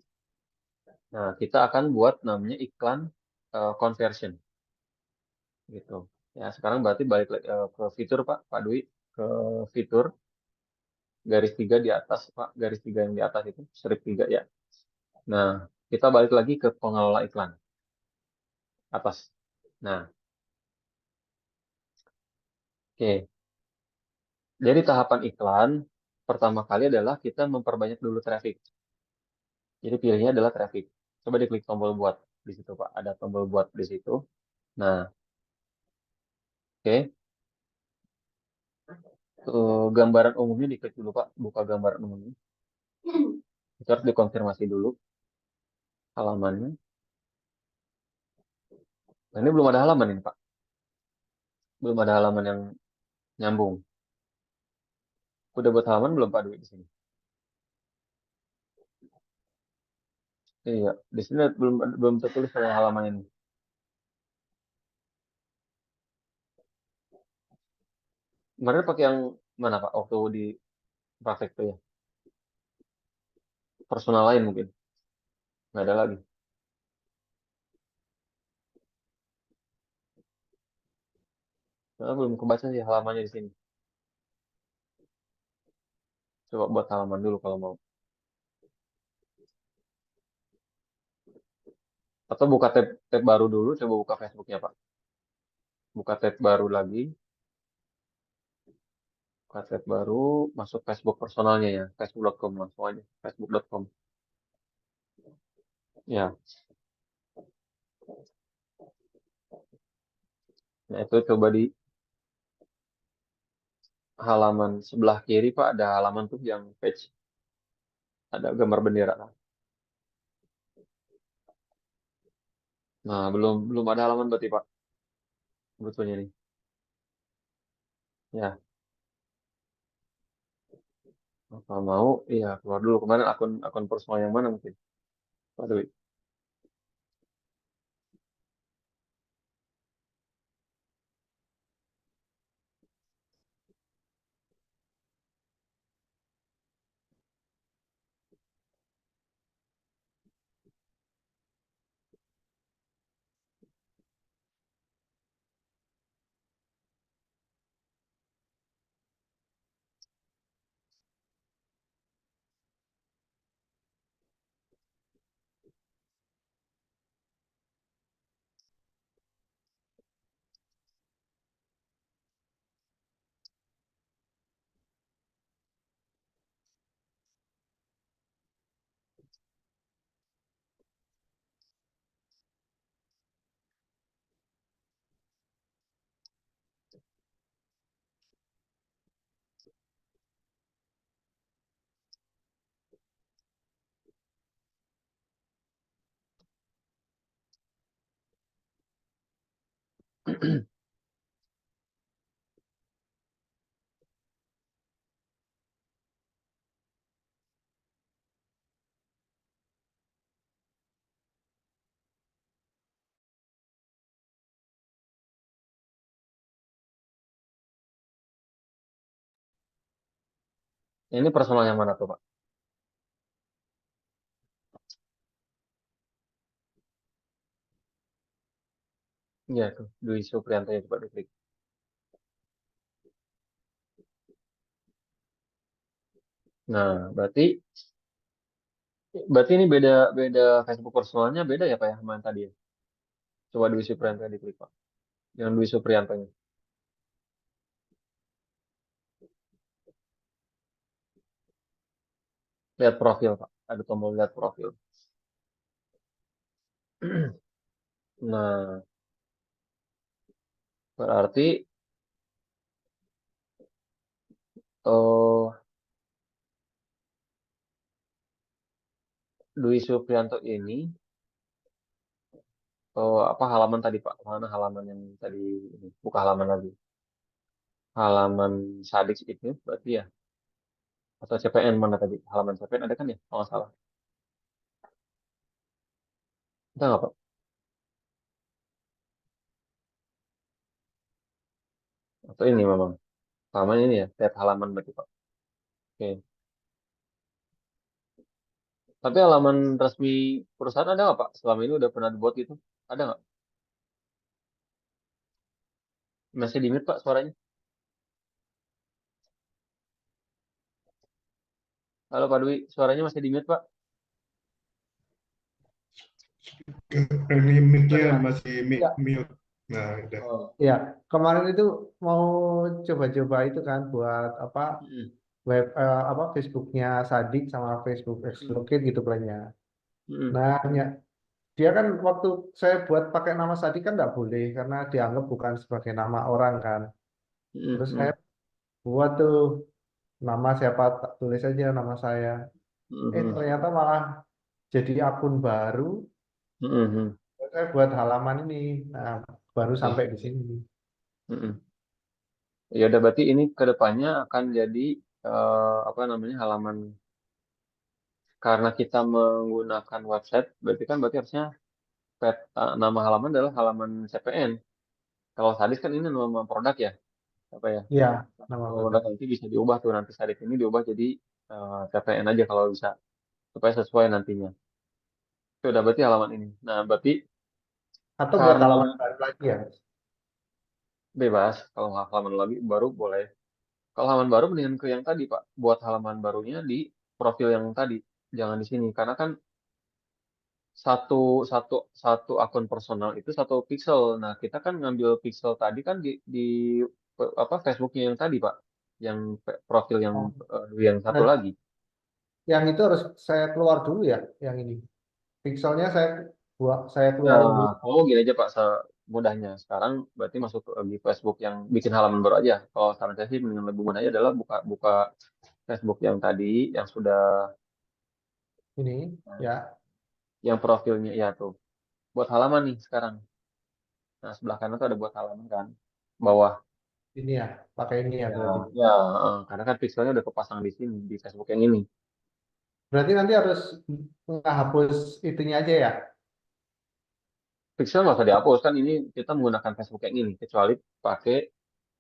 nah kita akan buat namanya iklan conversion gitu. Ya, sekarang berarti balik ke fitur Pak Dwi, ke fitur garis tiga di atas Pak, garis tiga yang di atas itu, strip tiga ya. Nah, kita balik lagi ke pengelola iklan atas. Nah, oke. Dari tahapan iklan, pertama kali adalah kita memperbanyak dulu traffic. Jadi pilihnya adalah traffic. Coba diklik tombol buat di situ Pak. Ada tombol buat di situ. Nah, oke. Gambaran umumnya diklik dulu Pak. Buka gambaran umumnya. Itu harus dikonfirmasi dulu halamannya. Nah, ini belum ada halaman ini Pak. Belum ada halaman yang nyambung. Udah buat halaman belum Pak Dwi di sini? Iya, di sini belum belum tertulis ada halaman ini. Kemarin pakai yang mana Pak? Waktu di praktek tuh ya. Personal lain mungkin. Nggak ada lagi. Karena belum kebaca sih halamannya di sini. Coba buat halaman dulu kalau mau. Atau buka tab baru dulu, coba buka Facebooknya Pak. Buka tab baru lagi, buka tab baru, masuk Facebook personalnya ya, facebook.com langsung aja, facebook.com. Ya, nah itu coba di halaman sebelah kiri Pak, ada halaman tuh yang page, ada gambar bendera. Nah, belum belum ada halaman berarti Pak, sebetulnya nih. Ya, kalau mau, iya keluar dulu. Kemarin akun akun personal yang mana mungkin, Pak Dwi? Ini personal yang mana tuh Pak? Iya tuh, Dwi Supriyanto ya, coba diklik. Nah, berarti berarti ini beda beda Facebook personalnya beda ya Pak ya sama yang tadi ya. Coba Dwi Supriyanto diklik Pak. Yang Dwi Supriyantonya. Lihat profil Pak. Ada tombol lihat profil. Nah, berarti oh Dwi Supriyanto ini apa halaman tadi Pak? Mana halaman yang tadi ini? Buka halaman lagi. Halaman Sadik itu berarti ya. Atau CPN mana tadi? Halaman CPN ada kan ya? Kalau nggak salah. Kita nggak Pak? Atau ini memang. Halaman ini ya. Lihat halaman berarti Pak. Oke. Tapi halaman resmi perusahaan ada nggak Pak? Selama ini udah pernah dibuat gitu? Ada nggak? Masih di mute Pak suaranya? Halo Pak Dwi, suaranya masih di mute Pak? Ini mic-nya Dengar? masih Ya, mute. Nah, udah. Oh. ya. Kemarin itu mau coba-coba itu kan buat apa Mm-mm. web apa Facebooknya Sadik sama Facebook Mm-mm. Exlocate gitu plannya. Mm-mm. Nah, dia kan waktu saya buat pakai nama Sadik kan nggak boleh karena dianggap bukan sebagai nama orang kan. Terus saya Mm-mm. buat tuh nama siapa tulis aja nama saya. Mm-mm. Ternyata malah jadi akun baru. Mm-mm. Saya buat halaman ini. Nah, baru Oke. sampai di sini. Mm-mm. Ya udah berarti ini ke depannya akan jadi apa namanya halaman karena kita menggunakan website, berarti harusnya nama halaman adalah halaman CPN. Kalau Sadis kan ini nama produk ya, apa ya? Iya, nama Nama produk. produk nanti bisa diubah tuh, nanti Sadis ini diubah jadi CPN aja kalau bisa, supaya sesuai nantinya. Itu udah berarti halaman ini. Nah, berarti Atau buat karena halaman baru lagi ya, Mas? bebas, kalau nggak halaman lagi baru boleh. Kalau halaman baru mendingan ke yang tadi, Pak. Buat halaman barunya di profil yang tadi, jangan di sini. Karena kan satu satu satu akun personal itu satu pixel. Nah, kita kan ngambil pixel tadi kan di apa Facebooknya yang tadi, Pak. Yang profil yang Oh, yang satu berarti lagi. yang itu harus saya keluar dulu ya, yang ini. Pixelnya saya Nah, keluarin dulu. kalau gini aja Pak, semudahnya. Sekarang berarti masuk ke di Facebook yang bikin halaman baru aja. Kalau saran saya sih yang lebih mudah aja adalah buka buka Facebook yang tadi, yang sudah Ini ya, yang profilnya ya tuh. Buat halaman nih sekarang. Nah, sebelah kanan tuh ada buat halaman kan. Bawah. ini ya, pakai ini ya Ya, berarti. ya, karena kan pixelnya udah kepasang di sini di Facebook yang ini. Berarti nanti harus menghapus itunya aja ya. Pixel nggak usah dihapus kan ini kita menggunakan Facebook yang ini kecuali pakai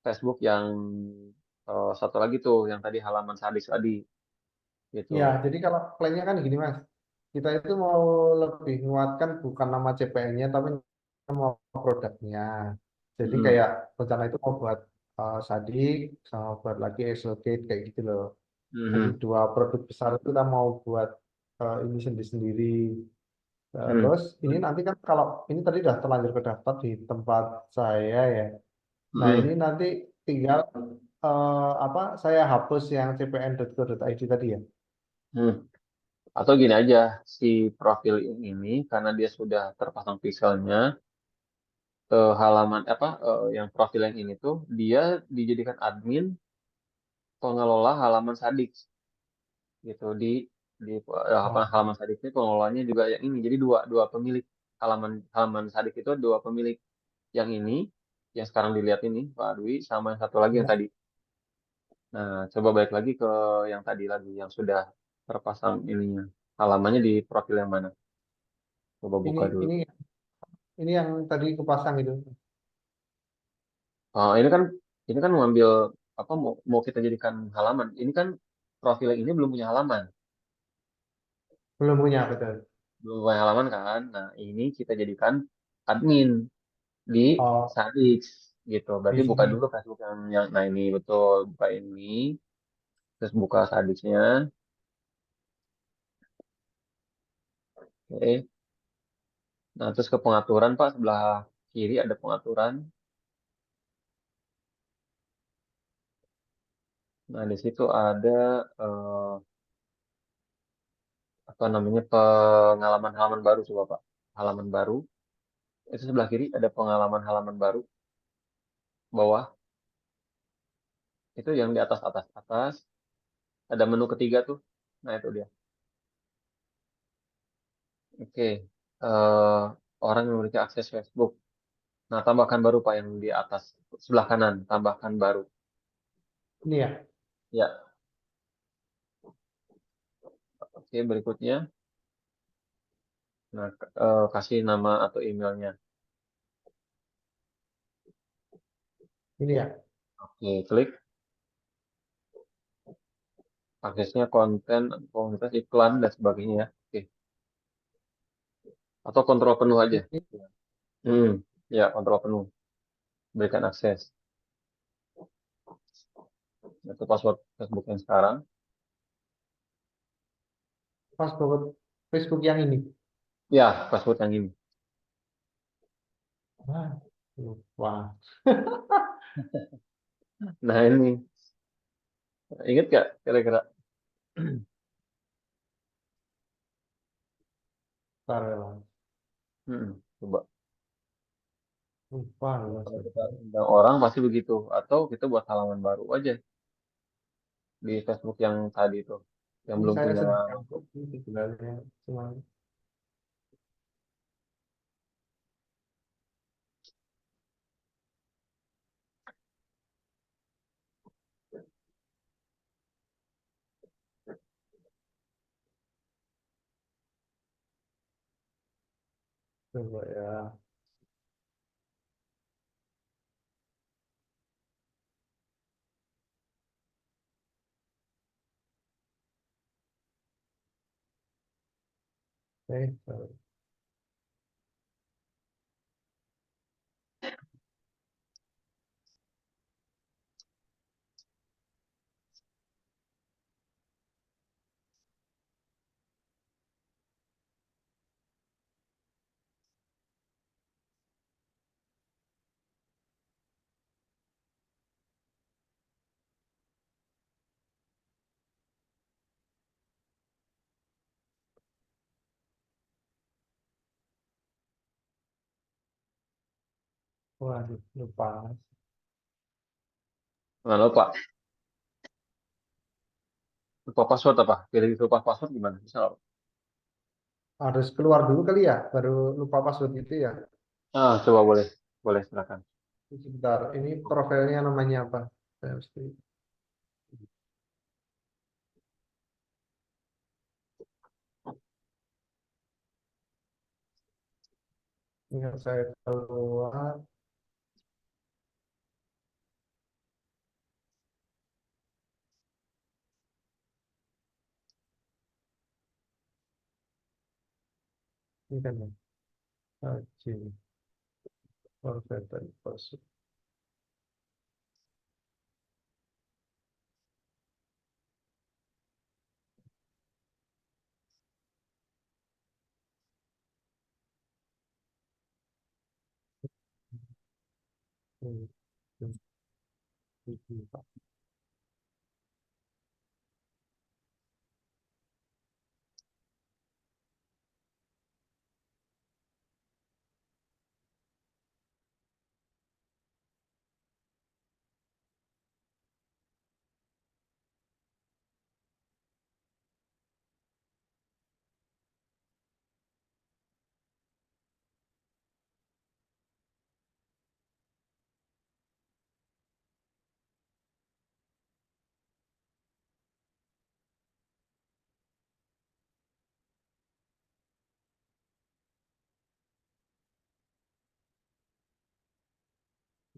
Facebook yang satu lagi tuh yang tadi halaman sadis tadi gitu. Ya, jadi kalau klaimnya kan gini Mas, kita itu mau lebih menguatkan bukan nama CPN-nya tapi nama produknya. Jadi Mm-mm. kayak rencana itu mau buat Sadik sama buat lagi Exocade kayak gitu loh. Jadi Mhm. dua produk besar itu kita mau buat ini sendiri-sendiri. Hmm. Terus ini nanti kan kalau ini tadi udah terlanjur kedaftar di tempat saya ya. Nah ini Hmm. nanti tinggal apa saya hapus yang cpn.co.id tadi ya. Hmm. Atau gini aja, si profil ini karena dia sudah terpasang pixelnya ke halaman apa yang profil yang ini tuh dia dijadikan admin pengelola halaman Sadik gitu di apa Oh, halaman Sadik ini pengelolanya juga yang ini. Jadi dua dua pemilik halaman halaman Sadik itu dua pemilik yang ini yang sekarang dilihat ini Pak Dwi sama yang satu lagi yang ya. tadi. Nah, coba balik lagi ke yang tadi lagi yang sudah terpasang ininya. Halamannya di profil yang mana? Coba Ini buka dulu. ini ini yang tadi kepasang itu. Oh, ini kan mengambil apa mau kita jadikan halaman. Ini kan profil yang ini belum punya halaman. Belum punya betul. Belum punya halaman kan. Nah, ini kita jadikan admin di Oh, Sadix gitu. di Berarti buka sini. dulu Facebook yang nah ini betul buka ini terus buka Sadixnya. Oke. Nah, terus ke pengaturan Pak sebelah kiri ada pengaturan. Nah, di situ ada eh, apa namanya pengalaman halaman baru coba Pak. Halaman baru. Itu sebelah kiri ada pengalaman halaman baru bawah. Itu yang di atas atas atas ada menu ketiga tuh. Nah, itu dia. Oke. Eh, orang yang memiliki akses Facebook. Nah, tambahkan baru Pak yang di atas sebelah kanan, tambahkan baru. Ini ya. Ya, oke berikutnya. Nah, kasih nama atau emailnya. Ini ya. Oke, klik. Aksesnya konten, komunitas iklan dan sebagainya ya. Oke. Atau kontrol penuh aja. Ini Hmm, ya kontrol penuh. Berikan akses. Itu password Facebook yang sekarang. password Facebook yang ini. Ya, password yang ini. Wah, lupa. Nah, ini. Ingat gak kira-kira? Bentar ya, Mas. Coba. Lupa ya, Mas. Kalau kita undang orang pasti begitu. Atau kita buat halaman baru aja di Facebook yang tadi itu. Yang Ini belum saya punya. sedang nyangkut ini sebenarnya. Cuma Coba ya. Oke. Waduh, lupa. Nah, lupa. Lupa password apa? Pilih lupa password gimana? Bisa nggak? Harus keluar dulu kali ya, baru lupa password itu ya. Coba boleh. Boleh, silakan. Sebentar, ini profilnya namanya apa? Saya mesti ingat saya keluar. Ini kan ya. Haji, profil tadi password. Hmm, hmm, Pak.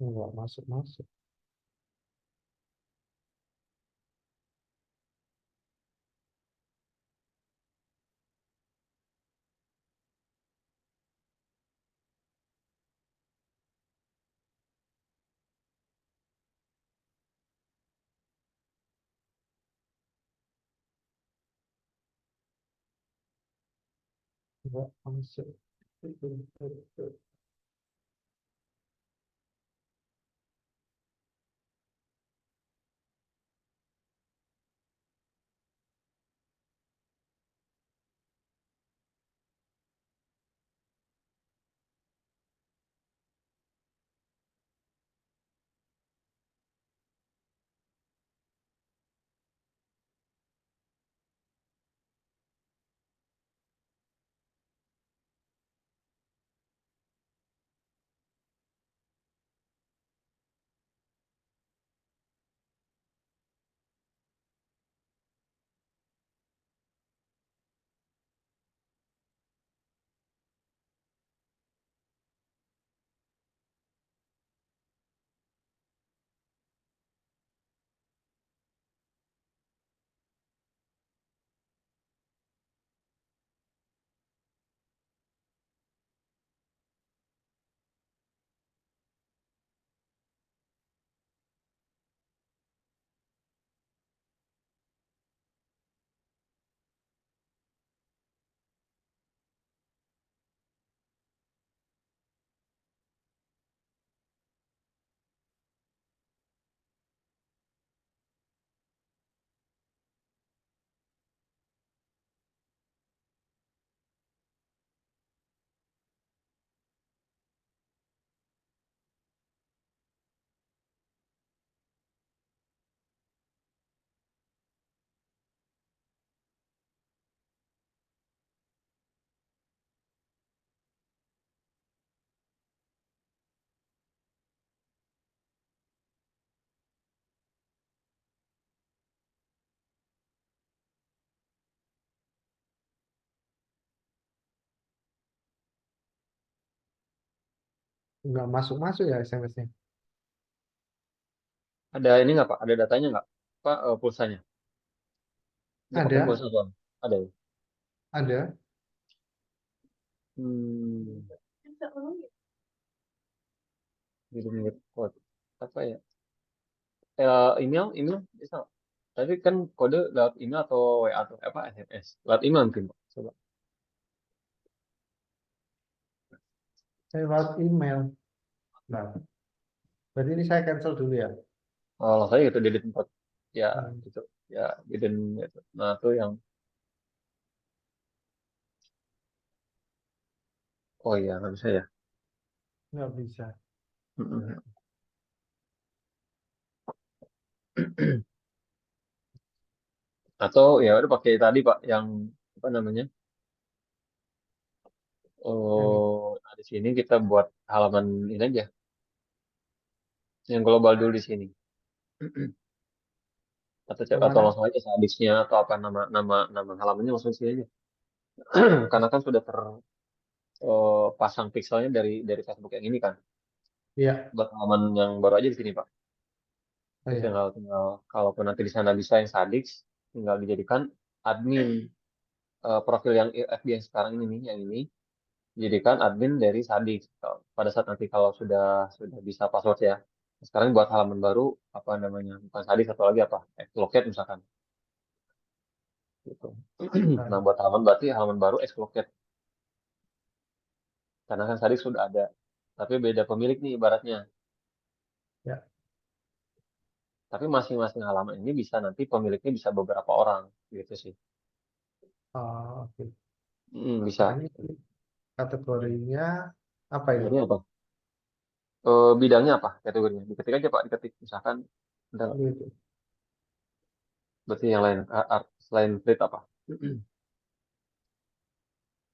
Enggak masuk-masuk. Enggak masuk. nggak masuk-masuk ya SMS-nya. Ada ini nggak Pak? Ada datanya nggak? Pak, pulsanya? Nggak pakai Ada, pulsa soalnya. Ada ya? ada. Hmm, kirim code. Apa ya? Email bisa nggak? Tapi kan kode lewat email atau WA atau apa SMS? Lewat email mungkin Pak. Coba. Lewat email. Nah, berarti ini saya cancel dulu ya. Kalau saya itu di tempat ya Hmm, gitu ya hidden gitu. Nah itu yang oh iya nggak bisa ya. nggak bisa. Mm-mm. Atau ya udah pakai tadi Pak yang apa namanya? Yang di Oh, nah di sini kita buat halaman ini aja, yang global dulu di sini. Atau kemana? langsung aja hadisnya atau apa nama nama nama halamannya langsung sini aja. Karena kan sudah terpasang pixelnya dari Facebook yang ini kan. Iya, Buat halaman yang baru aja di sini Pak. oh Terus ya. tinggal kalaupun nanti di sana bisa yang Sadix, tinggal dijadikan admin profil yang FB yang sekarang ini nih, yang ini jadikan admin dari Sadix. Pada saat nanti kalau sudah bisa password ya. Sekarang buat halaman baru apa namanya? Bukan Sadix atau lagi apa? Xlocate misalkan gitu. Nah, Nah, buat halaman berarti halaman baru Xlocate karena kan Sadix sudah ada. Tapi beda pemilik nih ibaratnya. ya. Tapi masing-masing halaman ini bisa nanti pemiliknya bisa beberapa orang gitu sih. Oh, oke. Nah, Bisa. ini kategorinya apa ini? Jadi apa? Bidangnya apa kategorinya? Diketik aja Pak, diketik misalkan ada Gitu. berarti yang lain selain fleet apa?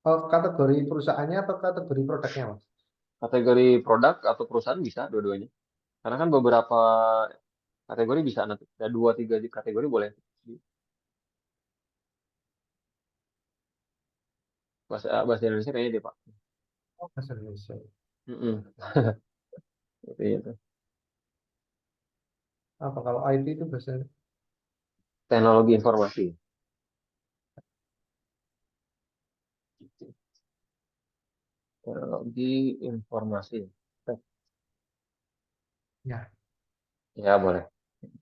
Oh, kategori perusahaannya atau kategori produknya, Mas? Kategori produk atau perusahaan bisa dua-duanya. Karena kan beberapa kategori bisa nanti ada dua tiga kategori boleh. Bahasa Indonesia kayaknya deh Pak. Oh, bahasa Indonesia. Mm-mm. Gitu, gitu. Apa kalau IT itu bahasa Teknologi informasi. Teknologi informasi. ya? Ya boleh.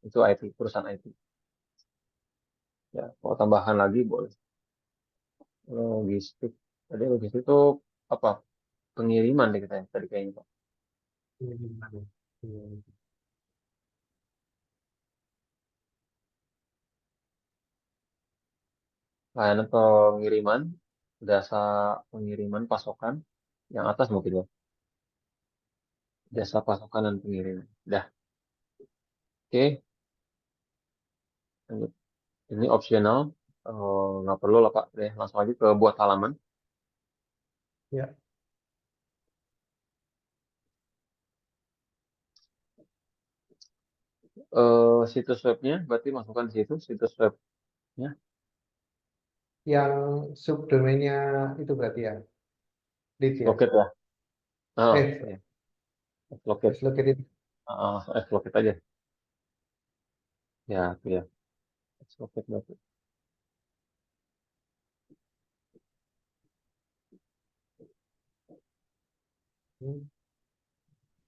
Itu IT, perusahaan IT. Ya, mau tambahan lagi boleh. Logistik. Tadi logistik itu apa? Pengiriman deh kita ya, tadi kayaknya Pak. Hmm. Layanan pengiriman, jasa pengiriman pasokan, yang atas mungkin ya, jasa pasokan dan pengiriman. Dah, oke, lanjut. Ini opsional, nggak perlu lah Pak. Deh, langsung aja ke buat halaman. Ya, Situs webnya, berarti masukkan di situ situs webnya, yang subdomainnya itu berarti ya, lead ya. Xlocate ya. Oh, Eh, ya, Xlocate. located. Xlocate aja. Ya, itu ya, Xlocate berarti.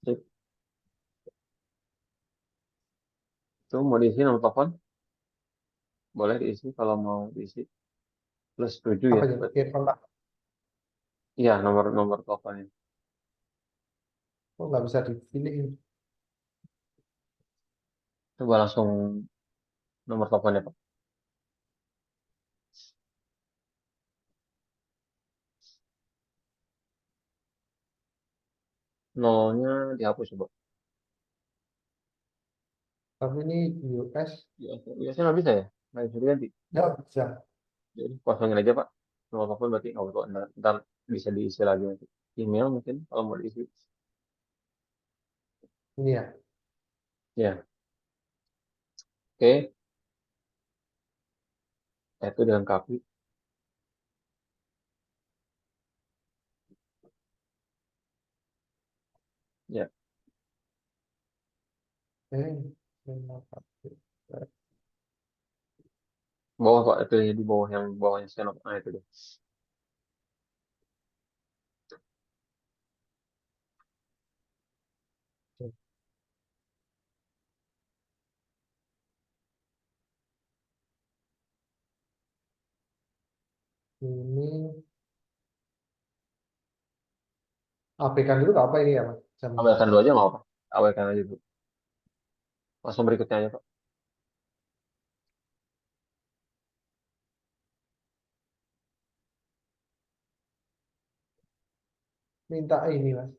Sip. Itu mau diisi nomor telepon, boleh diisi kalau mau diisi. Plus 7 Apa ya, ya? berarti. Ya, kontak. Iya, nomor nomor teleponnya. Oh, nggak bisa dipilih. Coba langsung nomor teleponnya Pak. Nolnya dihapus coba. Tapi ini US Biasanya nggak bisa ya? Nggak bisa diganti. nggak bisa. Jadi kosongin aja Pak. Nomor telepon berarti nggak perlu. Ntar bisa diisi lagi nanti. Email mungkin kalau mau diisi. Ini ya. Ya, oke. Itu dilengkapi. Eh, Bawah Pak, itu di bawah yang bawahnya senop. Nah itu deh. ini abaikan dulu nggak apa ini ya Mas? Jamnya. Abaikan dulu aja nggak apa. Abaikan aja dulu. Langsung berikutnya aja Pak. Minta ini Mas.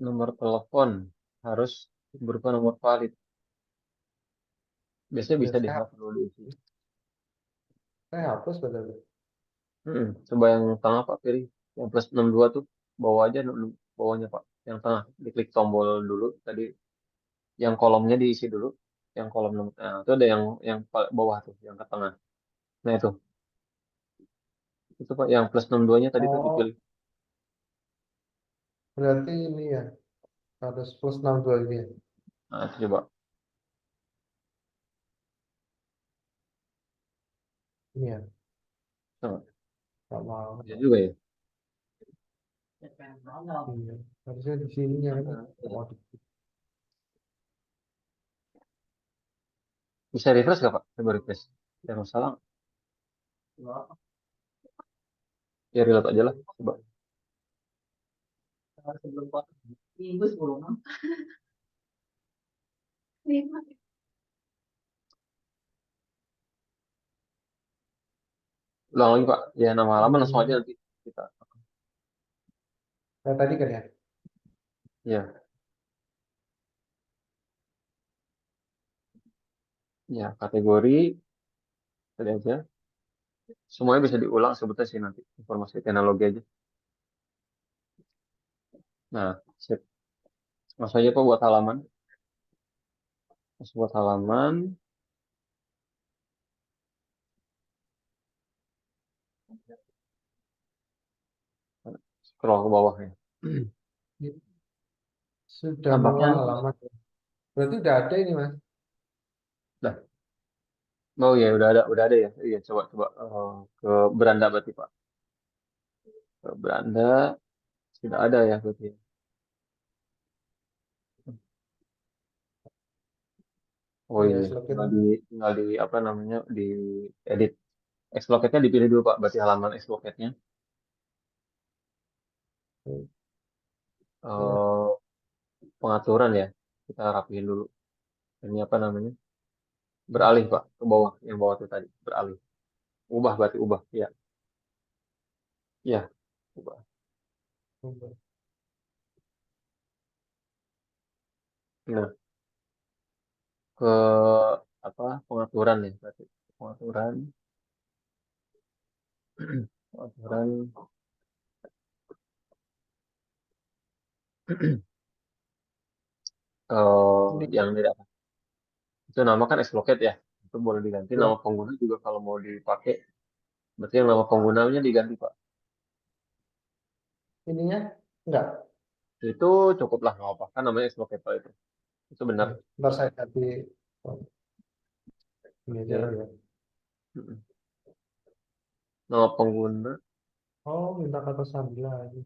Nomor telepon harus berupa nomor valid. Biasanya Ya, bisa dihapus dulu diisi. saya hapus betul. Coba yang tengah Pak pilih. Yang plus 62 tuh bawa aja bawahnya Pak. Yang tengah diklik tombol dulu tadi. Yang kolomnya diisi dulu. Yang kolom nomor. Nah, itu ada yang bawah tuh, yang ke tengah. Nah itu. Itu Pak yang plus 62-nya tadi tuh Oh, dipilih. berarti ini ya harus plus 62 ini ya. Nah, itu coba. Ini ya, Coba. nggak mau. Bisa juga ya. Iya. Harusnya di sini ya kan. Nah, Nggak iya. mau Bisa refresh nggak Pak? Coba refresh. Ada masalah. Ya reload aja lah. Coba. Ulang lagi Pak. Ya nama halaman langsung aja nanti kita. tadi kan ya. Ya, ya kategori tadi aja. Semuanya bisa diulang sebutnya sih nanti. Informasi teknologi aja. Nah, sip. Langsung aja Pak buat halaman. Langsung buat halaman. Scroll ke bawah ya. Sudah Tampaknya mulai nih. halaman. Berarti udah ada ini Mas. Dah. Oh ya, udah ada ya. Iya, coba coba ke beranda berarti Pak. Ke beranda sudah ada ya berarti. Oh Oh ya, iya, slotnya. tinggal di apa namanya di edit. Exploit-nya dipilih dulu Pak, berarti halaman exploit-nya. Ya, Eh, Pengaturan ya, kita rapihin dulu. Ini apa namanya? Beralih Pak, ke bawah, yang bawah itu tadi, beralih. Ubah berarti ubah, ya, ya, ubah. Nah, ke apa pengaturan ya, berarti pengaturan, pengaturan ini yang tidak itu nama kan exploit ya, itu boleh diganti nama ya, pengguna juga kalau mau dipakai, berarti yang nama penggunanya diganti Pak. ininya enggak. Itu cukuplah nggak apa kan namanya exploit Pak itu benar. Ya, ntar saya ganti oh, ini aja Oke. kali ya. Mm-mm. Nama pengguna. Oh, minta kata sandi lagi.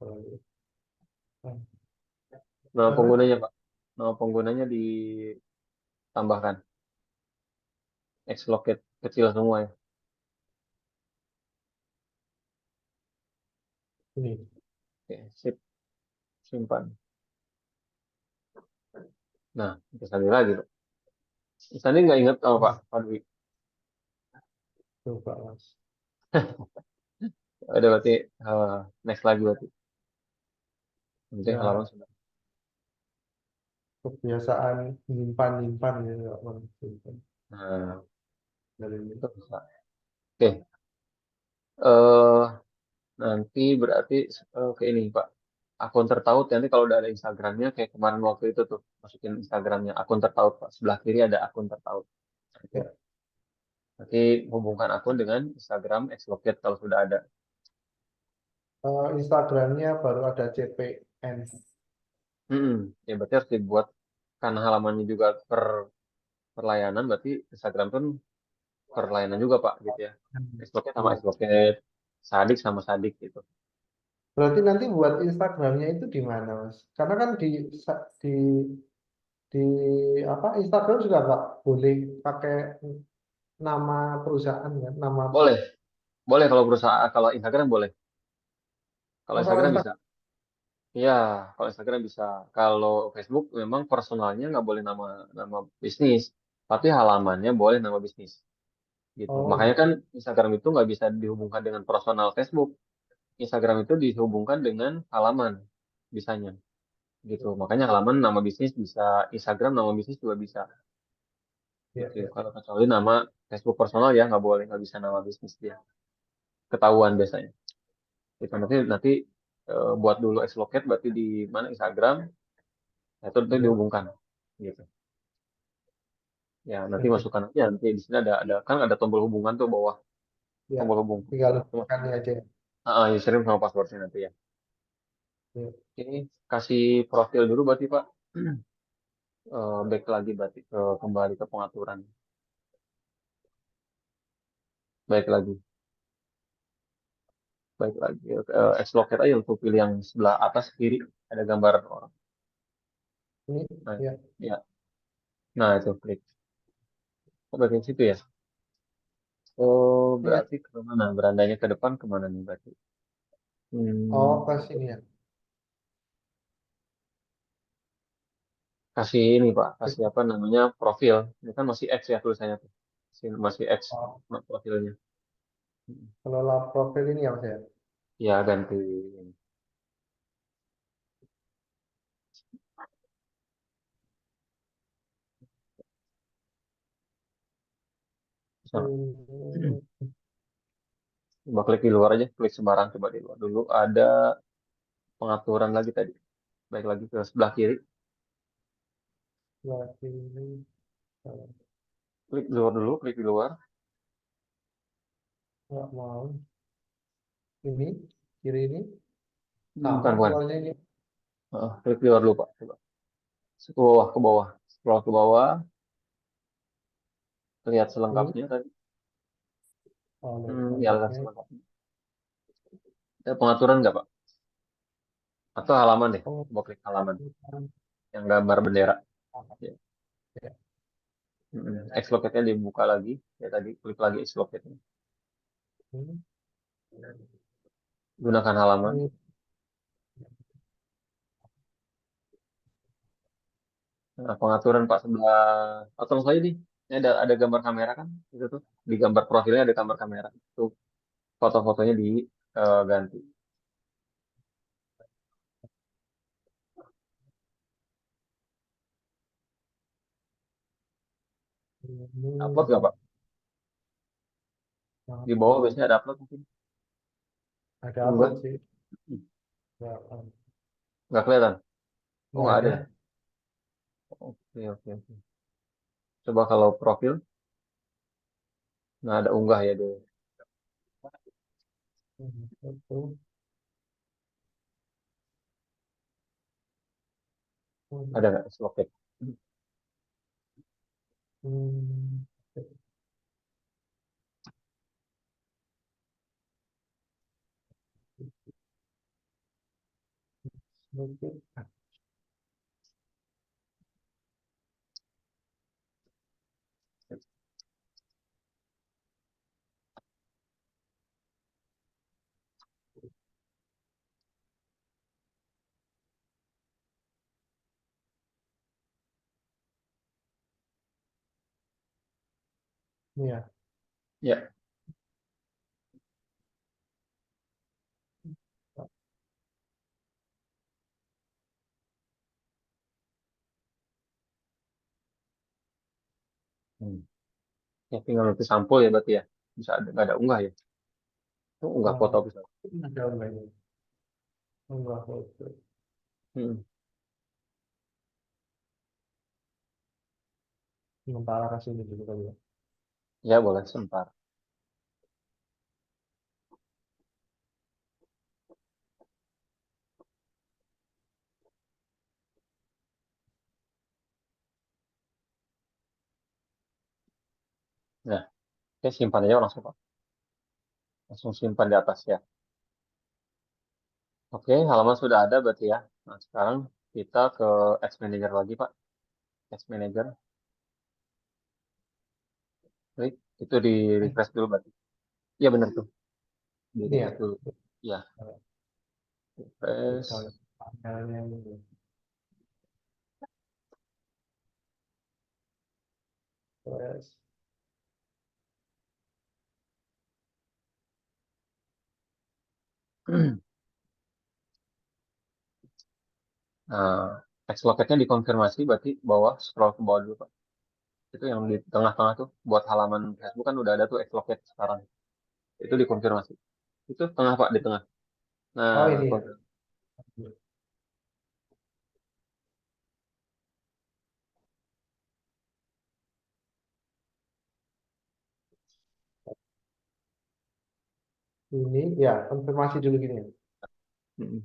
Oh, iya. Nah, Nama mana? penggunanya Pak. Nama penggunanya ditambahkan. Xlocket kecil semua ya. Ini. Oke, sip. Simpan. Nah, itu tadi lagi Pak. Tadi nggak ingat apa Pak? Nah, Pak Dwi. coba Mas. Ada berarti next lagi berarti. Yang penting halaman Ya, sudah. kebiasaan nyimpan-nyimpan ya, nggak mau simpan. Nah, Dari ini. itu bisa. Oke. eh Nanti berarti ke ini Pak. Akun tertaut nanti kalau udah ada Instagramnya kayak kemarin waktu itu tuh masukin Instagramnya akun tertaut Pak. Sebelah kiri ada akun tertaut. Oke. Ya, Nanti hubungkan akun dengan Instagram Xlocket kalau sudah ada. Instagramnya baru ada CPN. Mm-mm. Ya berarti harus dibuat karena halamannya juga per layanan, berarti Instagram pun per layanan juga Pak gitu ya. Explocate sama Iya. Explocate, Sadik sama Sadik gitu. Berarti nanti buat Instagramnya itu di mana, Mas? Karena kan di di apa Instagram juga nggak boleh pakai nama perusahaan kan, nama Boleh, boleh kalau perusahaan, kalau Instagram boleh. Kalau oh, kalau Instagram bisa. Instagram Iya, kalau Instagram bisa. Kalau Facebook memang personalnya nggak boleh nama nama bisnis, tapi halamannya boleh nama bisnis gitu. oh Makanya gitu. kan Instagram itu nggak bisa dihubungkan dengan personal Facebook. Instagram itu dihubungkan dengan halaman bisanya gitu. Makanya halaman nama bisnis bisa, Instagram nama bisnis juga bisa Ya, gitu. ya, Kalau kecuali nama Facebook personal ya nggak boleh, nggak bisa nama bisnis dia. Ketahuan biasanya. Itu nanti nanti buat dulu Xlocate berarti di mana Instagram, itu nanti ya, dihubungkan gitu. Ya, nanti oke. masukkan aja. Nanti di sini ada kan ada tombol hubungan tuh bawah, Ya, tombol hubungan. tinggal Itu kan masukin. aja. Username sama passwordnya nanti ya. Ya. Ini kasih profil dulu berarti Pak. Back lagi berarti kembali ke pengaturan. Baik lagi, baik lagi. Xlocate aja untuk pilih yang sebelah atas kiri ada gambar orang. Ini Nah, ya, ya. Nah itu klik. Oh, bagian situ ya. Oh, ya. berarti ke mana? Berandanya ke depan kemana nih berarti? Oh, Hmm, ke sini ya. kasih ini Pak, kasih apa namanya profil. Ini kan masih X ya tulisannya tuh. Masih X Oh, profilnya. kelola profil ini ya, Mas ya. Ya ganti. Bisa. Hmm, Coba klik di luar aja, klik sembarang coba di luar dulu. Ada pengaturan lagi tadi. Baik lagi ke sebelah kiri. lagi ini. Klik di luar dulu, klik di luar. Nggak mau. Ini, kiri ini. Sama Bukan, bukan. keluarnya ini. Klik di luar dulu Pak. Coba. Ke bawah, ke bawah. Scroll ke bawah, lihat Ini. selengkapnya tadi. Oh, lihat Ya lihat lengkapnya. selengkapnya. Ada pengaturan nggak Pak? Atau halaman deh. Oh, Coba klik halaman. bukan. Yang gambar bendera. Ya. Ya. Xlocate-nya dibuka lagi. Ya tadi klik lagi Xlocate-nya. Ini. Gunakan halaman. Ini. Nah, pengaturan Pak sebelah atau langsung aja nih. Ini ada gambar kamera kan? Itu tuh di gambar profilnya ada gambar kamera. Tuh foto-fotonya diganti. Upload nggak Ini. Pak? Di bawah biasanya ada upload mungkin. Ada upload Enggak, sih. Nggak, nggak kelihatan. Oh nggak nggak ada ada. ya? Oke oke oke. Coba kalau profil, nah ada unggah ya deh. Itu. Ada nggak Xlocate? Hmm. Mungkin. Ya. Ya. Hmm. Ya tinggal nanti sampul ya berarti ya. Bisa ada nggak ada unggah ya? Oh, unggah foto Oh, bisa. ada enggak ini? Enggak foto. Hmm. Sementara ke sini dulu kali ya. Ya boleh sebentar. Nah, oke, simpan aja langsung Pak. Langsung simpan di atas ya. Oke, halaman sudah ada berarti ya. Nah, sekarang kita ke Ads Manager lagi Pak. Ads Manager, klik. Itu di Eh, refresh dulu berarti. Iya benar tuh. Di ini ya. refresh dulu. Ya, refresh. Tutorial panelnya ini. Terus, Nah, X locketnya dikonfirmasi berarti bawah, scroll ke bawah dulu Pak. Itu yang di tengah-tengah tuh buat halaman Facebook kan udah ada tuh X locket sekarang. Itu dikonfirmasi. Itu tengah Pak, di tengah. Nah, oh ini ya. konfirmasi. Ini ya konfirmasi dulu gini ya. Mm-mm.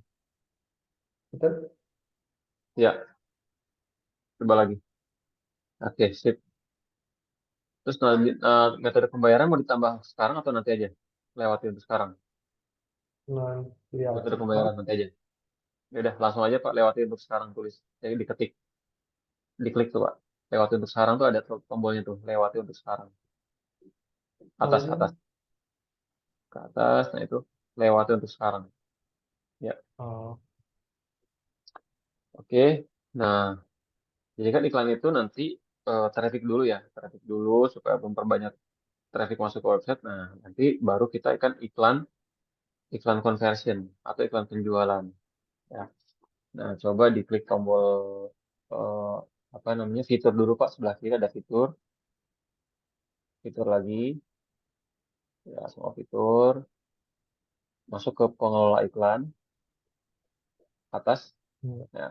Betul? Ya, coba lagi. Oke, sip. Terus metode pembayaran mau ditambah sekarang atau nanti aja? Lewati untuk sekarang. Nanti aja. Metode pembayaran nanti aja. Ya udah, langsung aja Pak lewati untuk sekarang tulis. Jadi diketik, diklik tuh Pak. Lewati untuk sekarang tuh ada tombolnya tuh, lewati untuk sekarang. Oh Atas ini. atas ke atas, nah itu lewati untuk sekarang. Ya, Oh, oke. Nah, jadi kan iklan itu nanti traffic dulu ya, traffic dulu supaya memperbanyak traffic masuk ke website. Nah, nanti baru kita akan iklan iklan conversion atau iklan penjualan. Ya. Nah, coba diklik tombol eh, apa namanya fitur dulu Pak, sebelah kiri ada fitur, fitur lagi, ya semua fitur, masuk ke pengelola iklan atas. iya. Nah,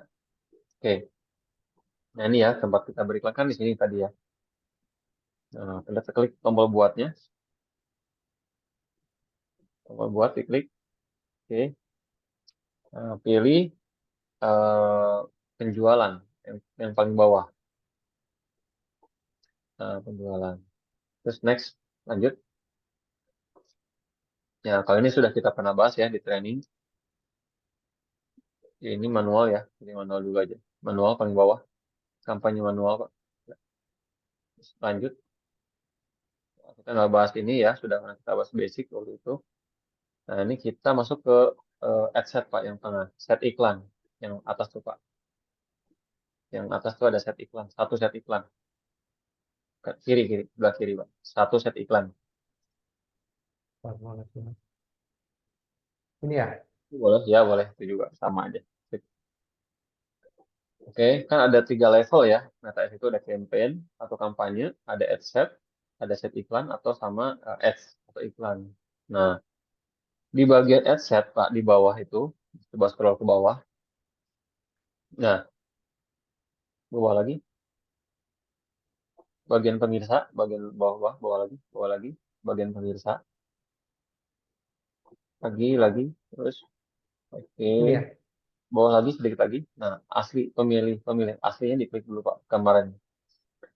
oke. Nah ini ya tempat kita beriklan kan di sini tadi ya. Nah, kita klik tombol buatnya, tombol buat diklik, oke. Nah, pilih eh, penjualan yang paling bawah. Nah, penjualan. Terus next, lanjut. Ya, kalau ini sudah kita pernah bahas ya di training. Ya, ini manual ya, ini manual dulu aja. Manual paling bawah, kampanye manual Pak. Terus lanjut, kita nggak bahas ini ya, sudah pernah kita bahas basic waktu itu. Nah, ini kita masuk ke ad set Pak, yang tengah, set iklan, yang atas tuh Pak. Yang atas tuh ada set iklan, satu set iklan. Ke kiri, kiri, sebelah kiri Pak. Satu set iklan. Formula sini. Ini ya. Boleh, ya boleh, itu juga sama aja. Sip. Oke, kan ada tiga level ya. Meta Ads itu ada campaign atau kampanye, ada ad set, ada set iklan atau sama ads atau iklan. Nah, di bagian ad set Pak, di bawah itu, coba scroll ke bawah. Nah, bawah lagi, bagian pemirsa, bagian bawah, bawah, bawah lagi, bagian pemirsa, lagi, terus, oke, Ini ya. bawah lagi sedikit lagi. Nah, asli pemilih, pemilih aslinya diklik dulu Pak, kemarin.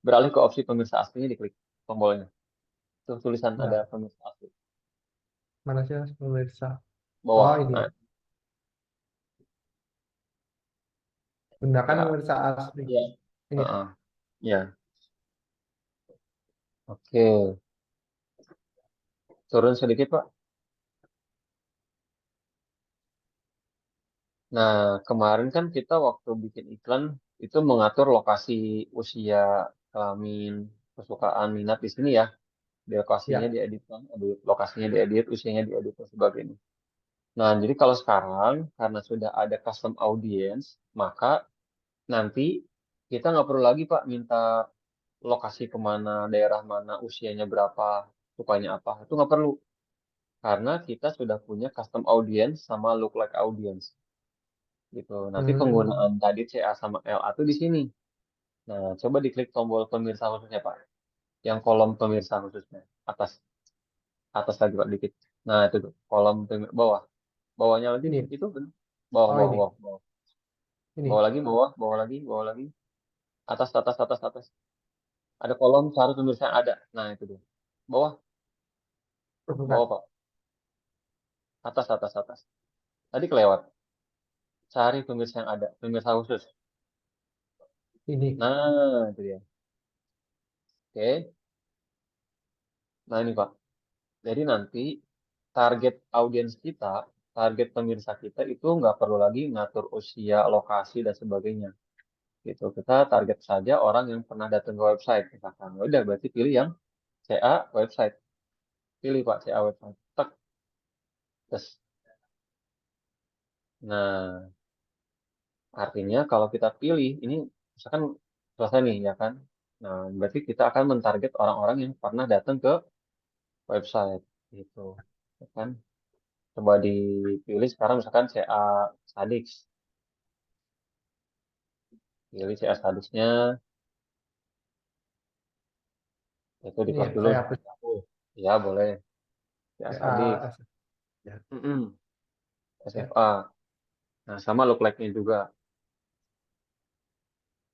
Beralih ke opsi pemirsa aslinya diklik tombolnya. Tuh tulisan ada Nah, pemirsa asli. mana sih Mas, pemirsa? Oh Bawah. ini. Nah, Gunakan ya, pemirsa asli. ya. Ini ya. Heeh. Ya, oke. Turun sedikit Pak. Nah, kemarin kan kita waktu bikin iklan itu mengatur lokasi, usia, kelamin, kesukaan, minat di sini ya. Di lokasinya Ya. diedit kan, lokasinya diedit, usianya diedit dan sebagainya. Nah, jadi kalau sekarang karena sudah ada custom audience, maka nanti kita nggak perlu lagi Pak minta lokasi kemana, daerah mana, usianya berapa, sukanya apa. Itu nggak perlu. Karena kita sudah punya custom audience sama lookalike audience. Gitu. Nanti Hmm. penggunaan tadi CA sama LA itu di sini. Nah, coba diklik tombol pemirsa khususnya Pak. Yang kolom pemirsa khususnya. Atas. Atas lagi Pak dikit. Nah, itu tuh. Kolom bawah. Bawahnya lagi. Ini. Itu benar. Bawah, Oh bawah, ini. bawah, bawah. Bawah Ini. lagi, bawah, bawah lagi, bawah lagi. Atas, atas, atas, atas. Ada kolom syarat pemirsa yang ada. Nah, itu tuh. Bawah, Bukan. bawah Pak. Atas, atas, atas. Tadi kelewat. Cari pemirsa yang ada, pemirsa khusus. Ini. Nah, itu dia. Oke. Nah, ini Pak. Jadi nanti target audiens kita, target pemirsa kita itu nggak perlu lagi ngatur usia, lokasi, dan sebagainya. Gitu. Kita target saja orang yang pernah datang ke website. Misalkan, udah berarti pilih yang CA website. Pilih Pak CA website. Tek, tes. Nah, artinya kalau kita pilih, ini misalkan selesai nih ya kan. Nah, berarti kita akan mentarget orang-orang yang pernah datang ke website. Gitu. Ya kan? Coba dipilih sekarang misalkan CA Sadix. Pilih CA Sadixnya, itu di Ini ya, kelas dulu. saya hapus. Ya, boleh. CA Sadix. CA, ya, Mm-mm. ya, SFA. Nah, sama look like-nya juga.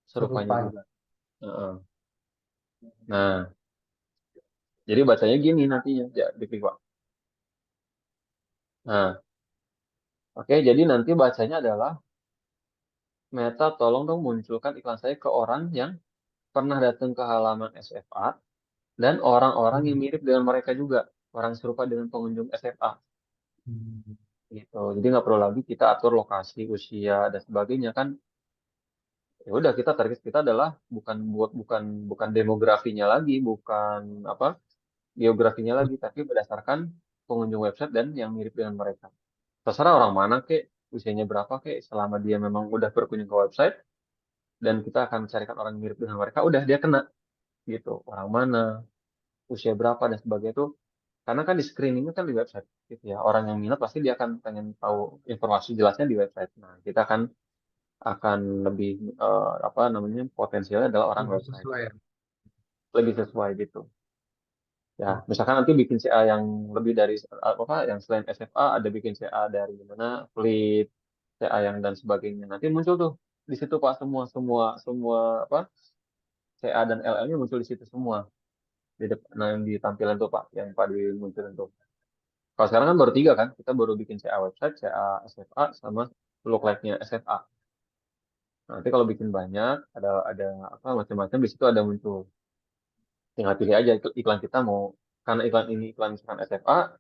Serupanya serupa. juga. Heeh. Nah, jadi bacanya gini nantinya. Ya, diklik, Pak. Nah, oke. Jadi nanti bacanya adalah Meta tolong dong munculkan iklan saya ke orang yang pernah datang ke halaman SFA dan orang-orang yang Hmm. mirip dengan mereka juga. Orang serupa dengan pengunjung SFA. Hmm. Gitu. Jadi nggak perlu lagi kita atur lokasi, usia, dan sebagainya kan. Ya udah kita target kita adalah bukan demografinya lagi, bukan apa biografinya lagi, tapi berdasarkan pengunjung website dan yang mirip dengan mereka. Terserah orang mana kek, usianya berapa kek, selama dia memang udah berkunjung ke website dan kita akan carikan orang yang mirip dengan mereka, udah dia kena gitu. Orang mana, usia berapa dan sebagainya itu karena kan di screeningnya kan di website gitu ya. Orang yang minat pasti dia akan pengen tahu informasi jelasnya di website. Nah, kita akan lebih apa namanya potensialnya adalah orang Lebih website sesuai ya. lebih sesuai gitu. Ya, Hmm. misalkan nanti bikin CA yang lebih dari apa yang selain SFA ada bikin CA dari mana Fleet, CA yang dan sebagainya. Nanti muncul tuh di situ Pak semua semua semua apa CA dan LL-nya muncul di situ semua di depan nah, yang di tampilan tuh Pak yang Pak Dwi munculin tuh. Kalau sekarang kan baru tiga kan, kita baru bikin CA website, CA SFA sama look like-nya SFA. Nanti kalau bikin banyak ada apa macam-macam di situ ada muncul. Tinggal pilih aja iklan kita mau karena iklan ini iklan misalkan SFA.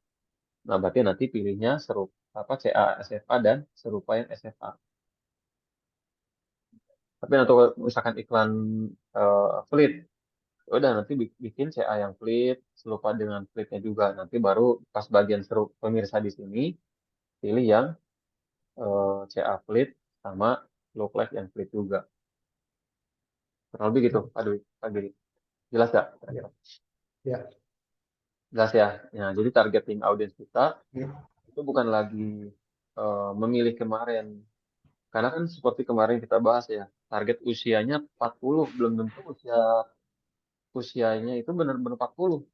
Nah, berarti nanti pilihnya serupa apa CA SFA dan serupa yang SFA. Tapi untuk misalkan iklan Fleet, ya udah nanti bikin CA yang Fleet serupa dengan Fleetnya juga. Nanti baru pas bagian seru pemirsa di sini pilih yang CA Fleet sama look like yang Fleet juga. Kurang lebih gitu. Aduh, pagi jelas gak? Ya, Kira-kira? ya. Jelas ya. Ya, jadi targeting audiens kita Ya. itu bukan lagi memilih kemarin. Karena kan seperti kemarin kita bahas ya, target usianya 40, belum tentu usianya itu benar-benar 40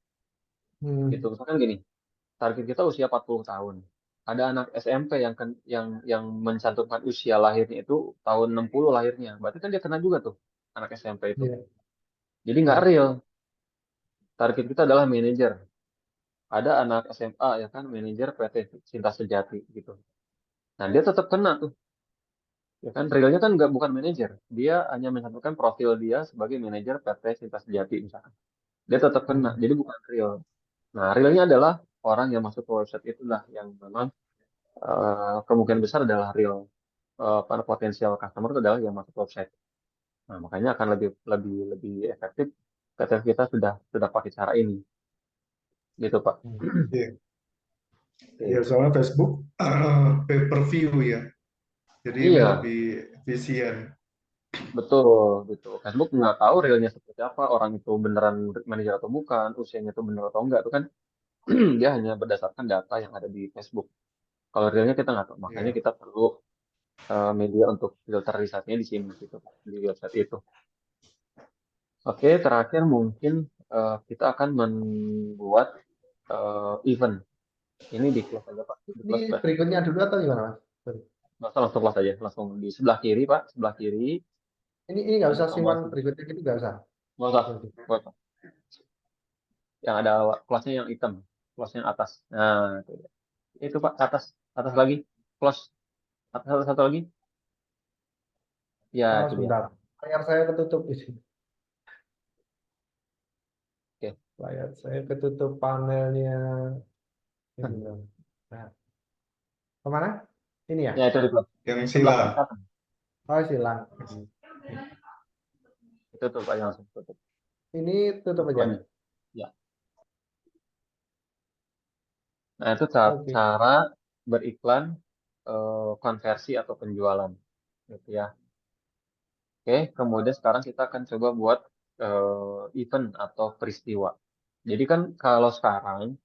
gitu. Hmm. Misalkan gini, target kita usia 40 tahun. Ada anak SMP yang mencantumkan usia lahirnya itu tahun 60 lahirnya. Berarti kan dia kena juga tuh anak SMP itu. Ya, Jadi nggak ya, real. Target kita adalah manajer. Ada anak SMA ya kan manajer PT Cinta Sejati gitu. Nah, dia tetap kena tuh. Ya kan realnya kan nggak bukan manajer. Dia hanya mencantumkan profil dia sebagai manajer PT Cinta Sejati misalkan. Dia tetap kena. hmm. Jadi bukan real. Nah, realnya adalah orang yang masuk ke website itulah yang memang kemungkinan besar adalah real para potensial customer itu adalah yang masuk ke website. Nah, makanya akan lebih lebih lebih efektif ketika kita sudah pakai cara ini, gitu Pak. Hmm. Ya. Ya, Oke. soalnya Facebook pay per view ya. Jadi ini Iya, lebih efisien. betul, betul. Facebook nggak tahu realnya seperti apa, orang itu beneran manajer atau bukan, usianya itu bener atau enggak, itu kan dia hanya berdasarkan data yang ada di Facebook. Kalau realnya kita nggak tahu, makanya Ya. kita perlu media untuk filter risetnya di sini, gitu, di website itu. Oke, terakhir mungkin kita akan membuat event. Ini di close aja, Pak. Di Ini close Pak. berikutnya dulu atau gimana, Mas? Sorry. Langsung close aja. Langsung di sebelah kiri, Pak. Sebelah kiri. Ini nggak Ada usah tombol. simpan berikutnya gitu nggak usah. Nggak usah. Oke. Nggak usah. Yang ada close-nya yang hitam, close-nya atas. Nah, itu Pak, atas, atas lagi, close, atas satu lagi. Ya, Oh, itu dia. sebentar. Layar saya ketutup di sini. Oke. Layar saya ketutup panelnya. Ini loh. Nah, kemana? Ini ya? Ya, itu di Yang sebelah silang. kanan. Oh, silang. Itu tuh Pak, yang langsung tutup. Ini tutup Tutup aja. aja. Ya. Nah, itu Oke. cara beriklan konversi atau penjualan. Gitu ya. Oke, kemudian sekarang kita akan coba buat event atau peristiwa. Jadi kan kalau sekarang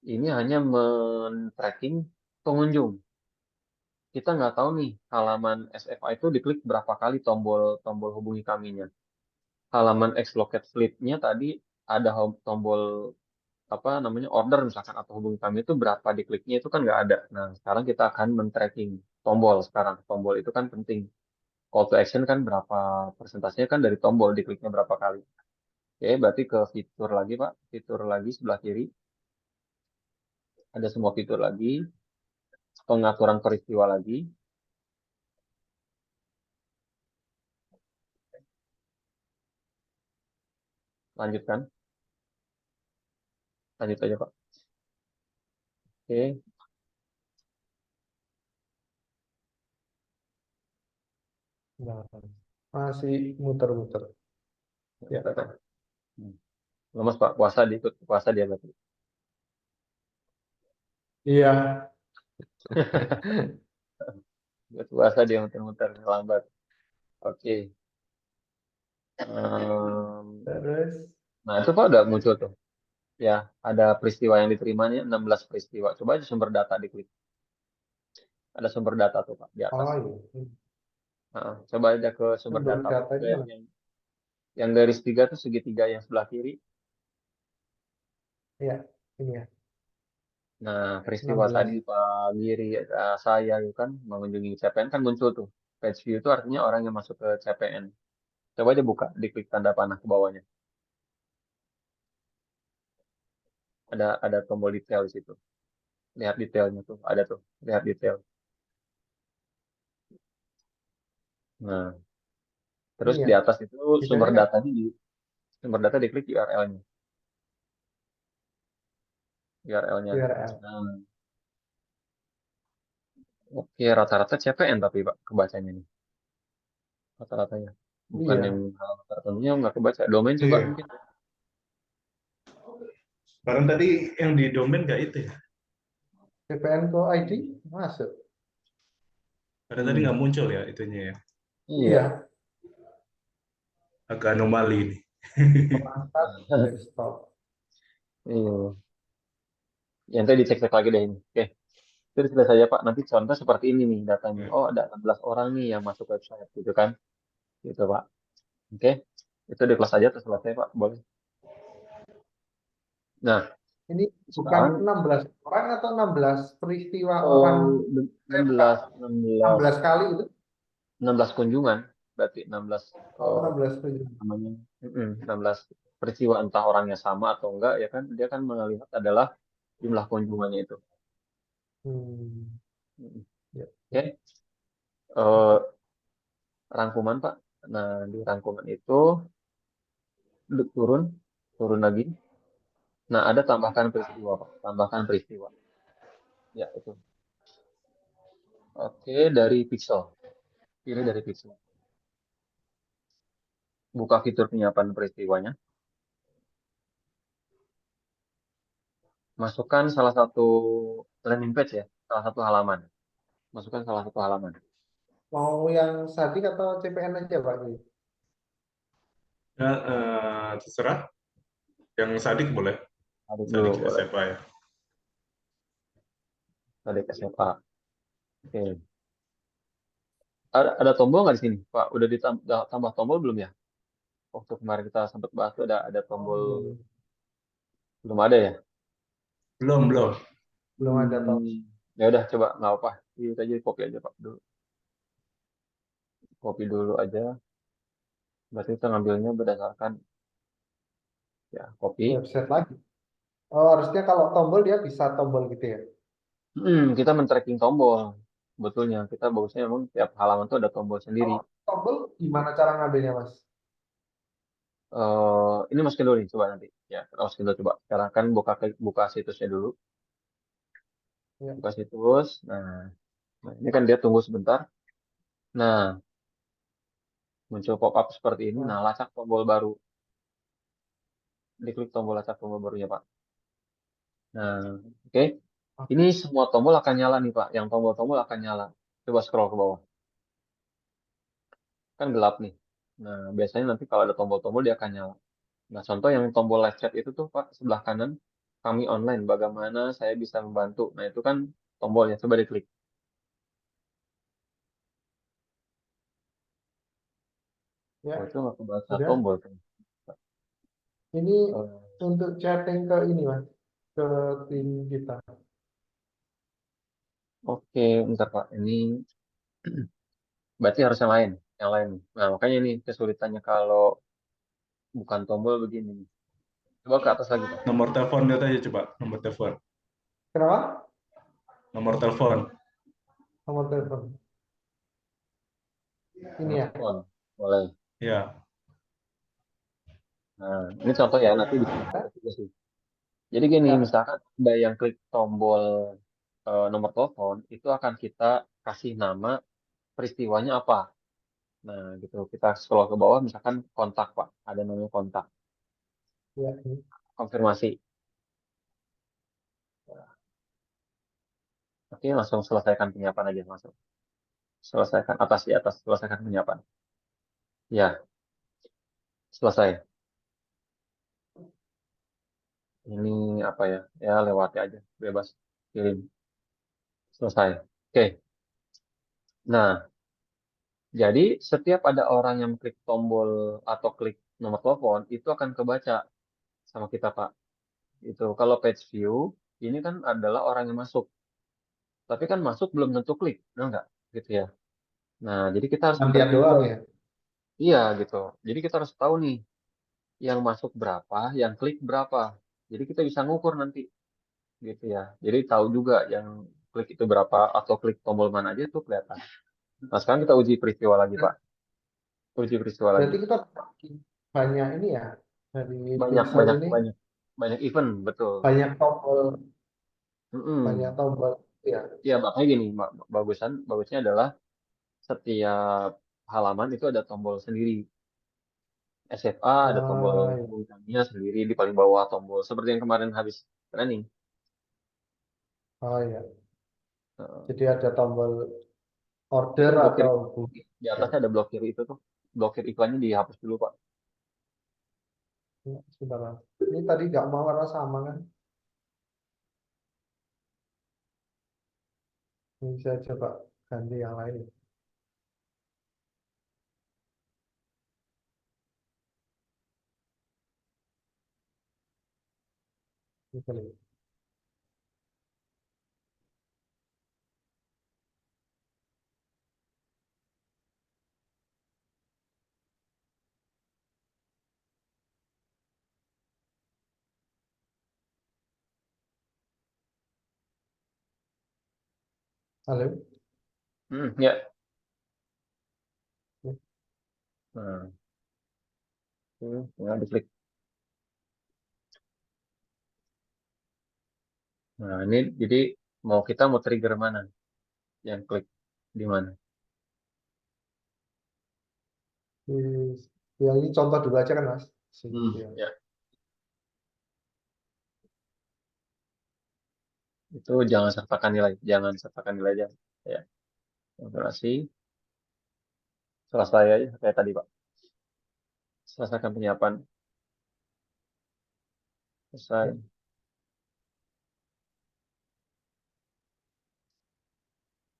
ini hanya men-tracking pengunjung. Kita nggak tahu nih halaman SFA itu diklik berapa kali tombol tombol hubungi kaminya. Halaman Xlocate Flip-nya tadi ada tombol apa namanya order misalkan atau hubungi kami itu berapa dikliknya itu kan nggak ada. Nah, sekarang kita akan men-tracking tombol sekarang. Tombol itu kan penting. Call to action kan berapa persentasenya kan dari tombol dikliknya berapa kali. Oke, berarti ke fitur lagi, Pak. Fitur lagi sebelah kiri. Ada semua fitur lagi. Pengaturan peristiwa lagi. Lanjutkan. Lanjut aja, Pak. Oke. Nah, masih muter-muter. Ya. Hmm. Lemas, Pak. Puasa diikut. Puasa dia berarti. Iya. Buat puasa dia muter-muter lambat. Oke. Terus, Nah, itu Pak udah muncul tuh. Ya, ada peristiwa yang diterimanya 16 peristiwa. Coba aja sumber data diklik. Ada sumber data tuh Pak di atas. oh iya. Nah, coba aja ke sumber Sumber data Pak. Ke datanya yang garis tiga tuh segitiga yang sebelah kiri. ya, ini ya, Nah, peristiwa tadi 16. Pak Giri, saya itu kan mengunjungi CPN kan muncul tuh. Page view itu artinya orang yang masuk ke CPN. Coba aja buka, diklik tanda panah ke bawahnya. Ada tombol detail di situ. Lihat detailnya tuh, ada tuh. Lihat detail. Nah, terus Ini di ya, atas itu detailnya nggak sumber data diklik URL-nya. URL-nya tuh. URL. Nah, oke, rata-rata CPN tapi Pak kebacanya nih. Rata-ratanya. Bukan yang Iya, hal tertentunya nggak kebaca. Domain coba Iya. mungkin. Barang tadi yang di domain nggak itu ya? VPN ke ID masuk. Karena tadi Hmm, nggak muncul ya itunya ya. iya. Iya, Agak anomali ini. perangkat desktop. Iya. Ya, nanti dicek-cek lagi deh ini. Oke. Itu sudah saja Pak. Nanti contoh seperti ini nih datanya. Ya. Oh, ada 16 orang nih yang masuk website gitu kan. Gitu Pak. Oke. Itu di kelas aja terus selesai Pak. Boleh. Nah, Ini bukan sekarang 16 orang atau 16 peristiwa orang oh, 16 16 16 kali itu? 16 kunjungan berarti 16 Oh, 16 peristiwa. namanya 16 peristiwa entah orangnya sama atau enggak ya kan dia kan melihat adalah jumlah kunjungannya itu. Hmm, Mm. ya, ya. Oke. Eh, rangkuman Pak. Nah, di rangkuman itu turun turun lagi. Nah, ada tambahkan peristiwa Pak. Tambahkan peristiwa. Ya, itu. Oke, dari pixel. Pilih dari pixel. Buka fitur penyiapan peristiwanya. Masukkan salah satu landing page ya, salah satu halaman. Masukkan salah satu halaman. Mau yang statik atau CPN aja, Pak? Nah, terserah. Yang Sadik boleh. Tarik dulu Sadik boleh. SMA ya. Tarik ke SMA. Oke. Ada tombol nggak di sini, Pak? Udah ditambah tombol belum ya? Waktu kemarin kita sempat bahas tuh ada Oh, tombol belum. belum ada ya? Belum, belum. Belum ada toh. Ya udah coba nggak apa. Ini aja copy aja Pak dulu. Copy dulu aja. Berarti kita ngambilnya berdasarkan Ya, copy. Website lagi. Oh, harusnya kalau tombol dia bisa tombol gitu ya. Kita men-tracking tombol. Betulnya, kita bagusnya memang tiap halaman tuh ada tombol sendiri. Kalau tombol gimana cara ngambilnya, Mas? Ini masukin dulu nih, coba nanti. Ya, kita masukin dulu coba. Sekarang kan buka situsnya dulu. Ya. Buka situs. Nah, ini kan dia tunggu sebentar. Nah, muncul pop-up seperti ini. Nah, Nah, lacak tombol baru. Diklik tombol lacak tombol barunya, Pak. Nah, oke. Ini semua tombol akan nyala nih, Pak. Yang tombol-tombol akan nyala. Coba scroll ke bawah. Kan gelap nih. Nah, biasanya nanti kalau ada tombol-tombol dia akan nyala. Nah, contoh yang tombol live chat itu tuh, Pak, sebelah kanan. Kami online, bagaimana saya bisa membantu. Nah, itu kan tombolnya. Coba diklik. Oh, ya, itu nggak kebaca sudah. tombol kan. Ini Eh, untuk chatting ke ini, Mas, ke tim kita. oke, bentar, Pak. Ini berarti harus yang lain. Yang lain. Nah, makanya ini kesulitannya kalau bukan tombol begini. Coba ke atas lagi, Pak. Nomor telepon lihat aja coba, nomor telepon. Kenapa? Nomor telepon. Nomor telepon. Ini Nomor ya. telepon. Boleh. Ya, Nah, ini contoh ya, nanti bisa dipraktek juga sih. Jadi gini, Ya. misalkan ada yang klik tombol nomor telepon, itu akan kita kasih nama peristiwanya apa. Nah, gitu. Kita scroll ke bawah, misalkan kontak, Pak. Ada namanya kontak. Ya, ini. Konfirmasi. Oke, langsung selesaikan penyiapan aja, langsung. Selesaikan atas di atas, selesaikan penyiapan. Ya, selesai. Ini apa ya? Ya, lewati aja. Bebas. Kirim. Selesai. Oke. Nah, jadi setiap ada orang yang klik tombol atau klik nomor telepon, itu akan kebaca sama kita, Pak. Itu kalau page view, ini kan adalah orang yang masuk. Tapi kan masuk belum tentu klik, benar nggak? Gitu ya. Nah, jadi kita harus Cuma lihat men-tracking doang juga. ya. Iya, gitu. Jadi kita harus tahu nih, yang masuk berapa, yang klik berapa. Jadi kita bisa ngukur nanti, gitu ya. Jadi tahu juga yang klik itu berapa atau klik tombol mana aja itu kelihatan. Nah, sekarang kita uji peristiwa lagi, Pak. Uji peristiwa lagi. Berarti kita banyak ini ya, dari Banyak, pixel banyak, ini banyak. Banyak event, betul. banyak tombol, banyak Mm-mm. tombol ya. Ya, makanya gini, bagusnya adalah setiap halaman itu ada tombol sendiri. SFA ada tombol Ah, ya. hubungannya sendiri di paling bawah tombol seperti yang kemarin habis training. Oh ya. Eh, Jadi ada tombol Itu order blokir atau di ya. atasnya ada blokir itu tuh. Blokir iklannya dihapus dulu, Pak. Ya, sebentar, Mas. Ini tadi nggak mau warna sama kan? Ini saya coba ganti yang lain. Ini kali. Halo. Ya. Nah, tinggal diklik. Nah, ini jadi mau trigger mana? Yang klik di mana? Ya, ini contoh dulu aja kan, Mas. Sini, ya. Ya. Itu jangan sertakan nilai, jangan sertakan nilai aja. Ya, konfirmasi, selesai aja kayak tadi, Pak. Selesaikan penyiapan, Ya. selesai.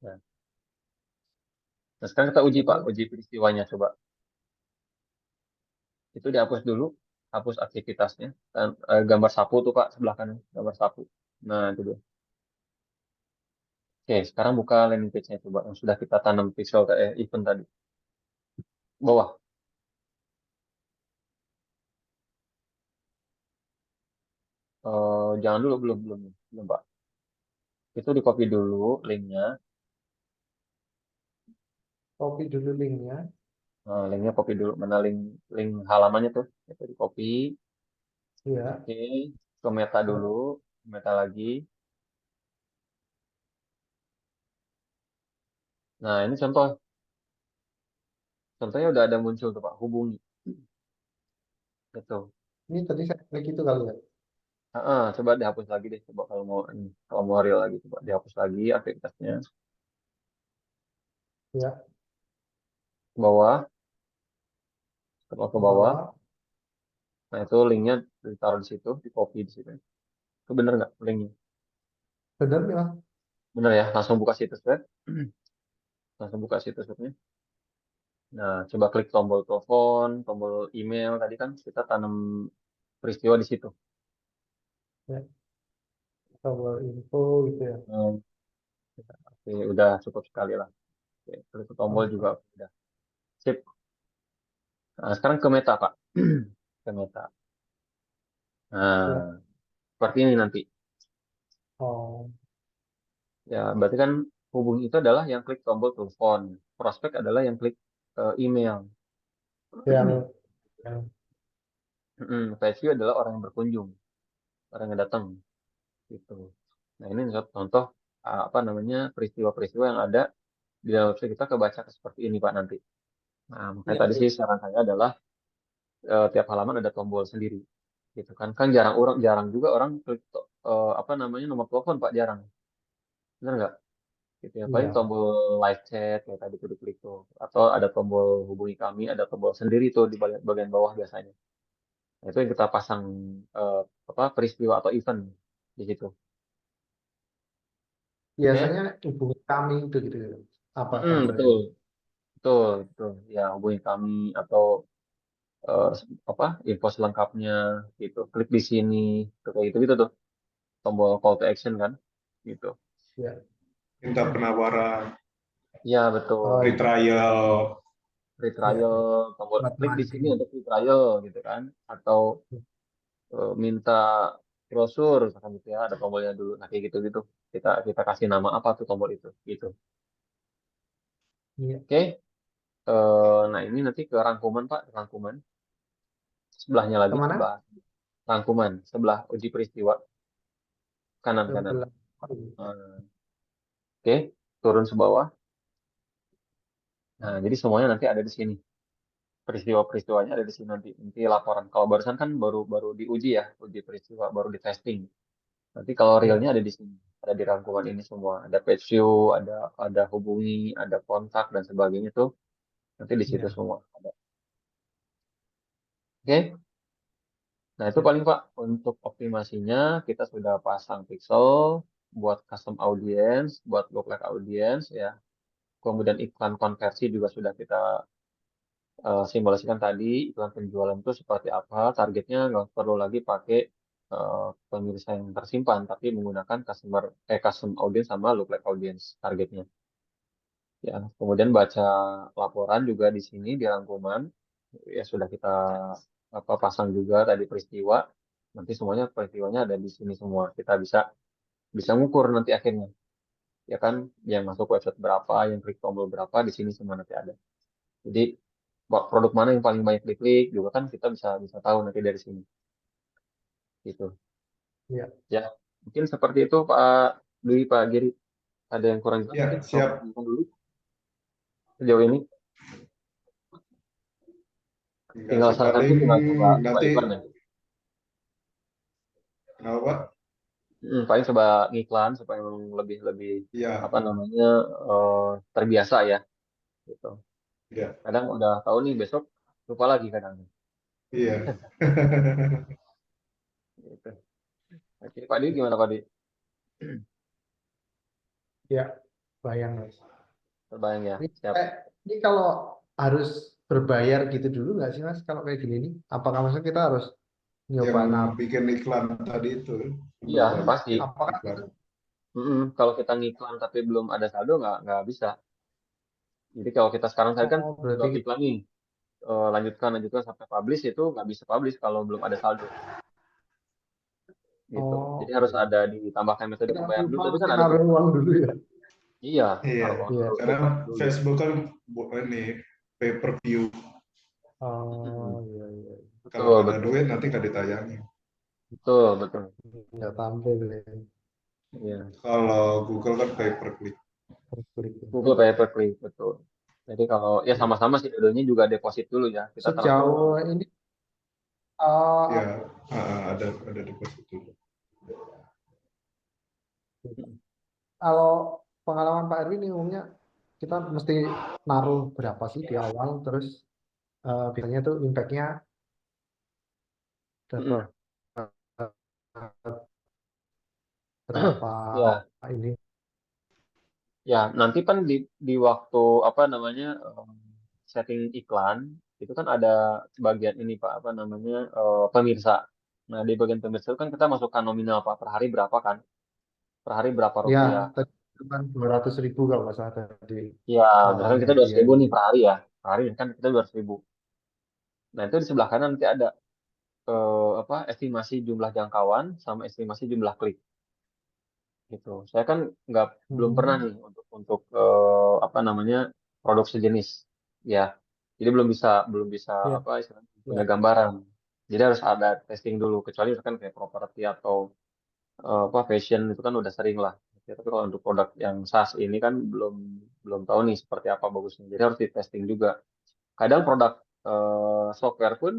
Ya. Nah, sekarang kita uji, Pak, Oke. uji peristiwanya coba. Itu dihapus dulu, hapus aktivitasnya. Dan, gambar sapu tuh, Pak, sebelah kanan, gambar sapu. Nah, itu dia. Oke, sekarang buka landing page-nya coba yang sudah kita tanam pixel event tadi. Bawah. Jangan dulu, belum, belum, belum, Pak. Itu di copy dulu linknya. Copy dulu linknya. Nah, linknya copy dulu. Mana link link halamannya tuh? Itu di copy. Ya. Oke, ke Meta dulu. Meta lagi. Nah, ini contoh. Contohnya udah ada muncul tuh, Pak. Hubungi. Gitu. Ini tadi saya klik itu kali ya. Coba dihapus lagi deh. Coba kalau mau ini, kalau mau real lagi, coba dihapus lagi aktivitasnya. Ya, Ke bawah, scroll ke ke bawah. bawah. Nah, itu linknya ditaruh di situ, di copy di situ. Itu bener nggak linknya? Benar nih, Mas. Bener ya? Langsung buka situs web. Langsung buka situs webnya. Nah, coba klik tombol telepon, tombol email. Tadi kan kita tanam peristiwa di situ. Ya, tombol info gitu ya. Hmm, oke, udah cukup sekali lah. Oke, klik ke tombol juga Oke. udah. Sip. Nah, sekarang ke Meta, Pak. Ke Meta. Ya. Nah, seperti ini nanti. Oh, Ya, berarti kan hubungi itu adalah yang klik tombol telepon. Prospek adalah yang klik email. yang Page view adalah orang yang berkunjung, orang yang datang gitu. Nah, ini contoh apa namanya peristiwa-peristiwa yang ada di dalam website kita kebaca seperti ini Pak nanti. Nah, makanya ya, tadi ya. sih saran saya adalah tiap halaman ada tombol sendiri gitu kan. Kan jarang juga orang klik apa namanya nomor telepon Pak jarang. Benar nggak? Gitu ya. Paling Iya. tombol live chat kayak tadi tuh diklik tuh. Atau ada tombol hubungi kami, ada tombol sendiri tuh di bagian bawah biasanya. Nah, itu yang kita pasang eh, apa peristiwa atau event di situ. Biasanya Oke? hubungi kami itu gitu. Apa contohnya? Betul, betul, betul. Ya, hubungi kami atau eh, apa info selengkapnya gitu. Klik di sini, tuh, kayak gitu gitu tuh. Tombol call to action kan, gitu. Ya. Minta penawaran, Ya, betul. Oh, free trial. Free ya. trial, tombol Buat klik di sini mancing. untuk free trial gitu kan. Atau minta brosur misalkan gitu ya, ada tombolnya dulu. Nah, kayak gitu gitu. Kita kita kasih nama apa tuh tombol itu, gitu. Iya. Oke. Nah, ini nanti ke rangkuman Pak, rangkuman. Sebelahnya lagi, Kemana? sebelah rangkuman, sebelah uji peristiwa, kanan-kanan. Sebelah. Oh, iya. Oke, turun ke bawah. Nah, jadi semuanya nanti ada di sini. Peristiwa-peristiwanya ada di sini nanti. Nanti laporan. Kalau barusan kan baru baru diuji ya, uji peristiwa, baru di testing. Nanti kalau realnya Ya. ada di sini. Ada di rangkuman ini semua. Ada page view, ada hubungi, ada kontak dan sebagainya tuh. Nanti di situ Ya. semua ada. Oke. Nah, itu Ya. paling Pak untuk optimasinya kita sudah pasang pixel buat custom audience, buat lookalike audience ya. Kemudian iklan konversi juga sudah kita simulasikan tadi iklan penjualan itu seperti apa, targetnya nggak perlu lagi pakai pemirsa yang tersimpan, tapi menggunakan custom audience sama lookalike audience targetnya. Ya, kemudian baca laporan juga di sini di rangkuman ya sudah kita apa pasang juga tadi peristiwa. Nanti semuanya peristiwanya ada di sini semua. Kita bisa bisa ngukur nanti akhirnya. Ya kan, yang masuk website berapa, yang klik tombol berapa di sini semua nanti ada. Jadi produk mana yang paling banyak diklik juga kan kita bisa bisa tahu nanti dari sini gitu Ya. ya, mungkin seperti itu Pak Dwi, Pak Giri. Ada yang kurang jelas mungkin Ya, mau siap. ngomong dulu sejauh ini. Enggak Tinggal sih, saran paling sih tinggal coba nanti iklan ya. apa? Paling coba ngiklan supaya memang lebih lebih Ya, apa namanya terbiasa ya gitu. ya, Kadang udah tahu nih besok lupa lagi kadang iya. gitu. Oke Pak Dwi, gimana Pak Dwi? Ya. Bayang, Mas. Terbayang ya, Ini, siap. ini kalau harus berbayar gitu dulu nggak sih, Mas? Kalau kayak gini nih, apakah maksudnya kita harus Yang nyoba naruh? bikin iklan tadi itu Iya berbayar pasti. Apakah iklan. itu? Kalau kita ngiklan tapi belum ada saldo nggak bisa. Jadi kalau kita sekarang saya kan Oh, berarti udah iklan nih, lanjutkan lanjutkan sampai publish itu nggak bisa publish kalau belum ada saldo. gitu. Oh, Jadi harus iya. ada ditambahkan metode Jangan pembayaran dulu, lupa tapi kan mesti ada naruh uang dulu ya. iya, Iya, naruh uang Iya. dulu, karena deposit dulu. Facebook kan ini pay per view. Oh, Mm-mm. iya, iya. Kalau Betul, nggak ada betul, duit nanti nggak ditayangin. betul, betul. Nggak tampil ya. Iya, Kalau Google kan pay per click. Harus klik ya. Google Pay per Click, betul. Jadi kalau ya Iya. sama-sama sih, dulunya juga deposit dulu ya, kita transfer Sejauh uang. ini, uh, Ya, ada deposit dulu. Mm-mm. kalau pengalaman Pak Erwin ini umumnya kita mesti naruh berapa sih di awal, terus biasanya tuh impact-nya Mm-mm. dapat berapa Ya, ini. ya, nanti kan di waktu apa namanya setting iklan itu kan ada bagian ini Pak apa namanya pemirsa. Nah di bagian pemirsa itu kan kita masukkan nominal Pak per hari berapa kan? Per hari berapa Ya, rupiah? tadi itu kan 200.000 kalau nggak salah tadi Ya, misalkan awalnya kita 200.000 dia. nih per hari ya. Per hari kan kita 200.000. Nah itu di sebelah kanan nanti ada apa estimasi jumlah jangkauan sama estimasi jumlah klik gitu. Saya kan nggak belum pernah Hmm, nih untuk apa namanya produk sejenis ya. Jadi belum bisa ya, apa istilahnya punya ya, gambaran. Jadi harus ada testing dulu kecuali misalkan kayak properti atau apa fashion itu kan udah sering lah. Ya, tapi kalau untuk produk yang SaaS ini kan belum belum tahu nih seperti apa bagusnya. Jadi harus di testing juga. Kadang produk software pun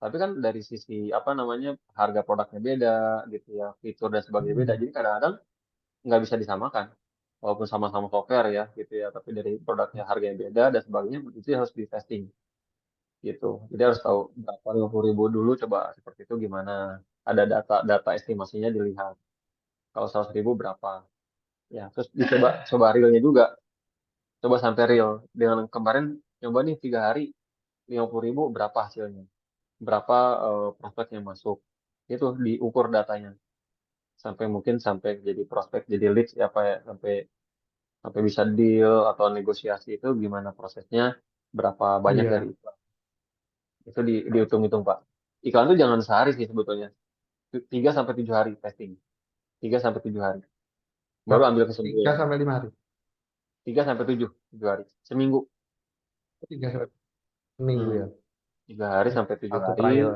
tapi kan dari sisi apa namanya harga produknya beda gitu ya, fitur dan sebagainya beda. hmm, Jadi kadang-kadang nggak bisa disamakan walaupun sama-sama software ya gitu ya tapi dari produknya harganya beda dan sebagainya itu harus di testing gitu jadi harus tahu berapa 50.000 dulu coba seperti itu gimana ada data estimasinya dilihat kalau 100.000 berapa ya terus dicoba coba realnya juga coba sampai real dengan kemarin coba nih 3 hari 50.000 berapa hasilnya berapa prospek yang masuk itu diukur datanya sampai mungkin sampai jadi prospek jadi leads ya apa ya sampai bisa deal atau negosiasi itu gimana prosesnya, berapa banyak dari iya, iklan. Itu dihitung-hitung, Pak. Iklan itu jangan sehari sih sebetulnya. 3 sampai 7 hari testing. 3 sampai 7 hari. Baru ambil tiga kesimpulan. sampai lima hari, 3 sampai 7 hari. Seminggu. 3 sampai 1 minggu Hmm, ya, 3 hari sampai 7 satu hari trial.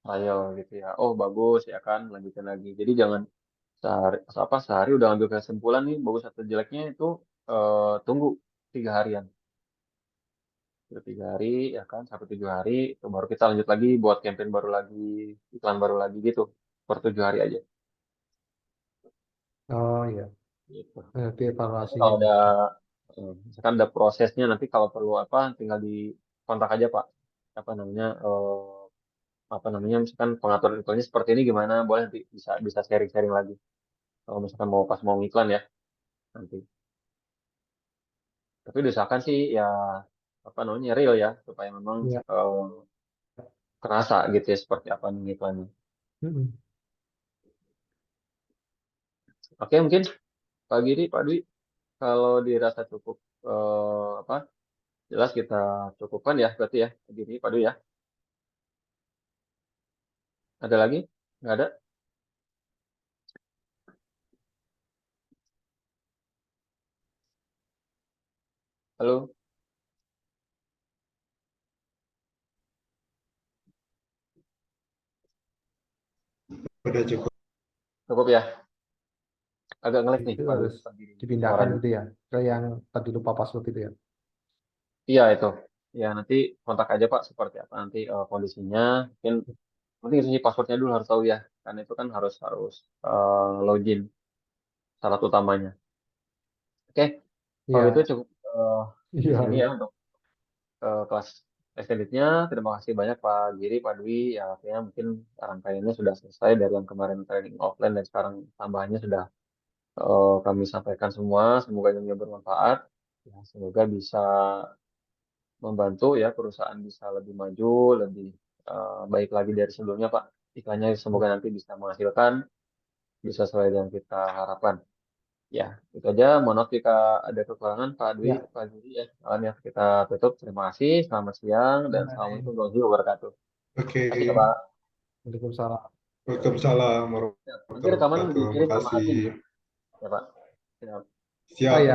trial gitu ya. Oh bagus ya kan, lanjutin lagi. Jadi jangan sehari udah ambil kesimpulan nih bagus atau jeleknya itu tunggu 3 harian. Udah 3 hari ya kan sampai 7 hari itu baru kita lanjut lagi buat campaign baru lagi iklan baru lagi gitu per 7 hari aja Oh iya, gitu. nanti Nanti evaluasinya kalau ada gitu. misalkan ada prosesnya nanti kalau perlu apa tinggal di kontak aja Pak apa namanya apa namanya misalkan pengaturan iklannya seperti ini gimana boleh nanti bisa bisa sharing-sharing lagi kalau misalkan mau pas mau iklan ya nanti tapi usahakan sih ya apa namanya real ya supaya memang Iya. eh, kerasa gitu ya seperti apa nih iklannya. Mm-mm. Oke mungkin Pak Giri Pak Dwi kalau dirasa cukup apa jelas kita cukupkan ya berarti ya begini Pak Dwi ya. Ada lagi? Nggak ada? Halo? Udah cukup. Cukup ya? Agak ngelag nih Itu Pak Dwi harus Pak Giri dipindahkan suaranya. gitu ya, ke yang tadi lupa password itu ya. Iya itu. Ya nanti kontak aja Pak seperti apa nanti kondisinya. Mungkin penting isi passwordnya dulu harus tahu ya. Karena itu kan harus harus login syarat utamanya. Oke, kalau gitu Iya, cukup di iya, sini ya iya. untuk kelas extendednya. Terima kasih banyak Pak Giri, Pak Dwi. Ya artinya mungkin rangkaiannya sudah selesai dari yang kemarin training offline dan sekarang tambahannya sudah kami sampaikan semua. Semoga ini bermanfaat. Ya, semoga bisa membantu ya perusahaan bisa lebih maju, lebih baik lagi dari sebelumnya, Pak. Iklannya semoga nanti bisa menghasilkan, bisa sesuai dengan kita harapkan. Ya, itu aja. Mohon maaf jika ada kekurangan, Pak Dwi, Ya, Pak Dwi ya. Soalnya kita tutup. Terima kasih. Selamat siang dan gimana assalamualaikum ini? warahmatullahi wabarakatuh. Terima kasih ya, Oke. Pak. Waalaikumsalam. Waalaikumsalam Siap. Nanti warahmatullahi rekaman wabarakatuh. dikirim sama Makasih. admin ya, Pak. Siap. Oh Siap. ya,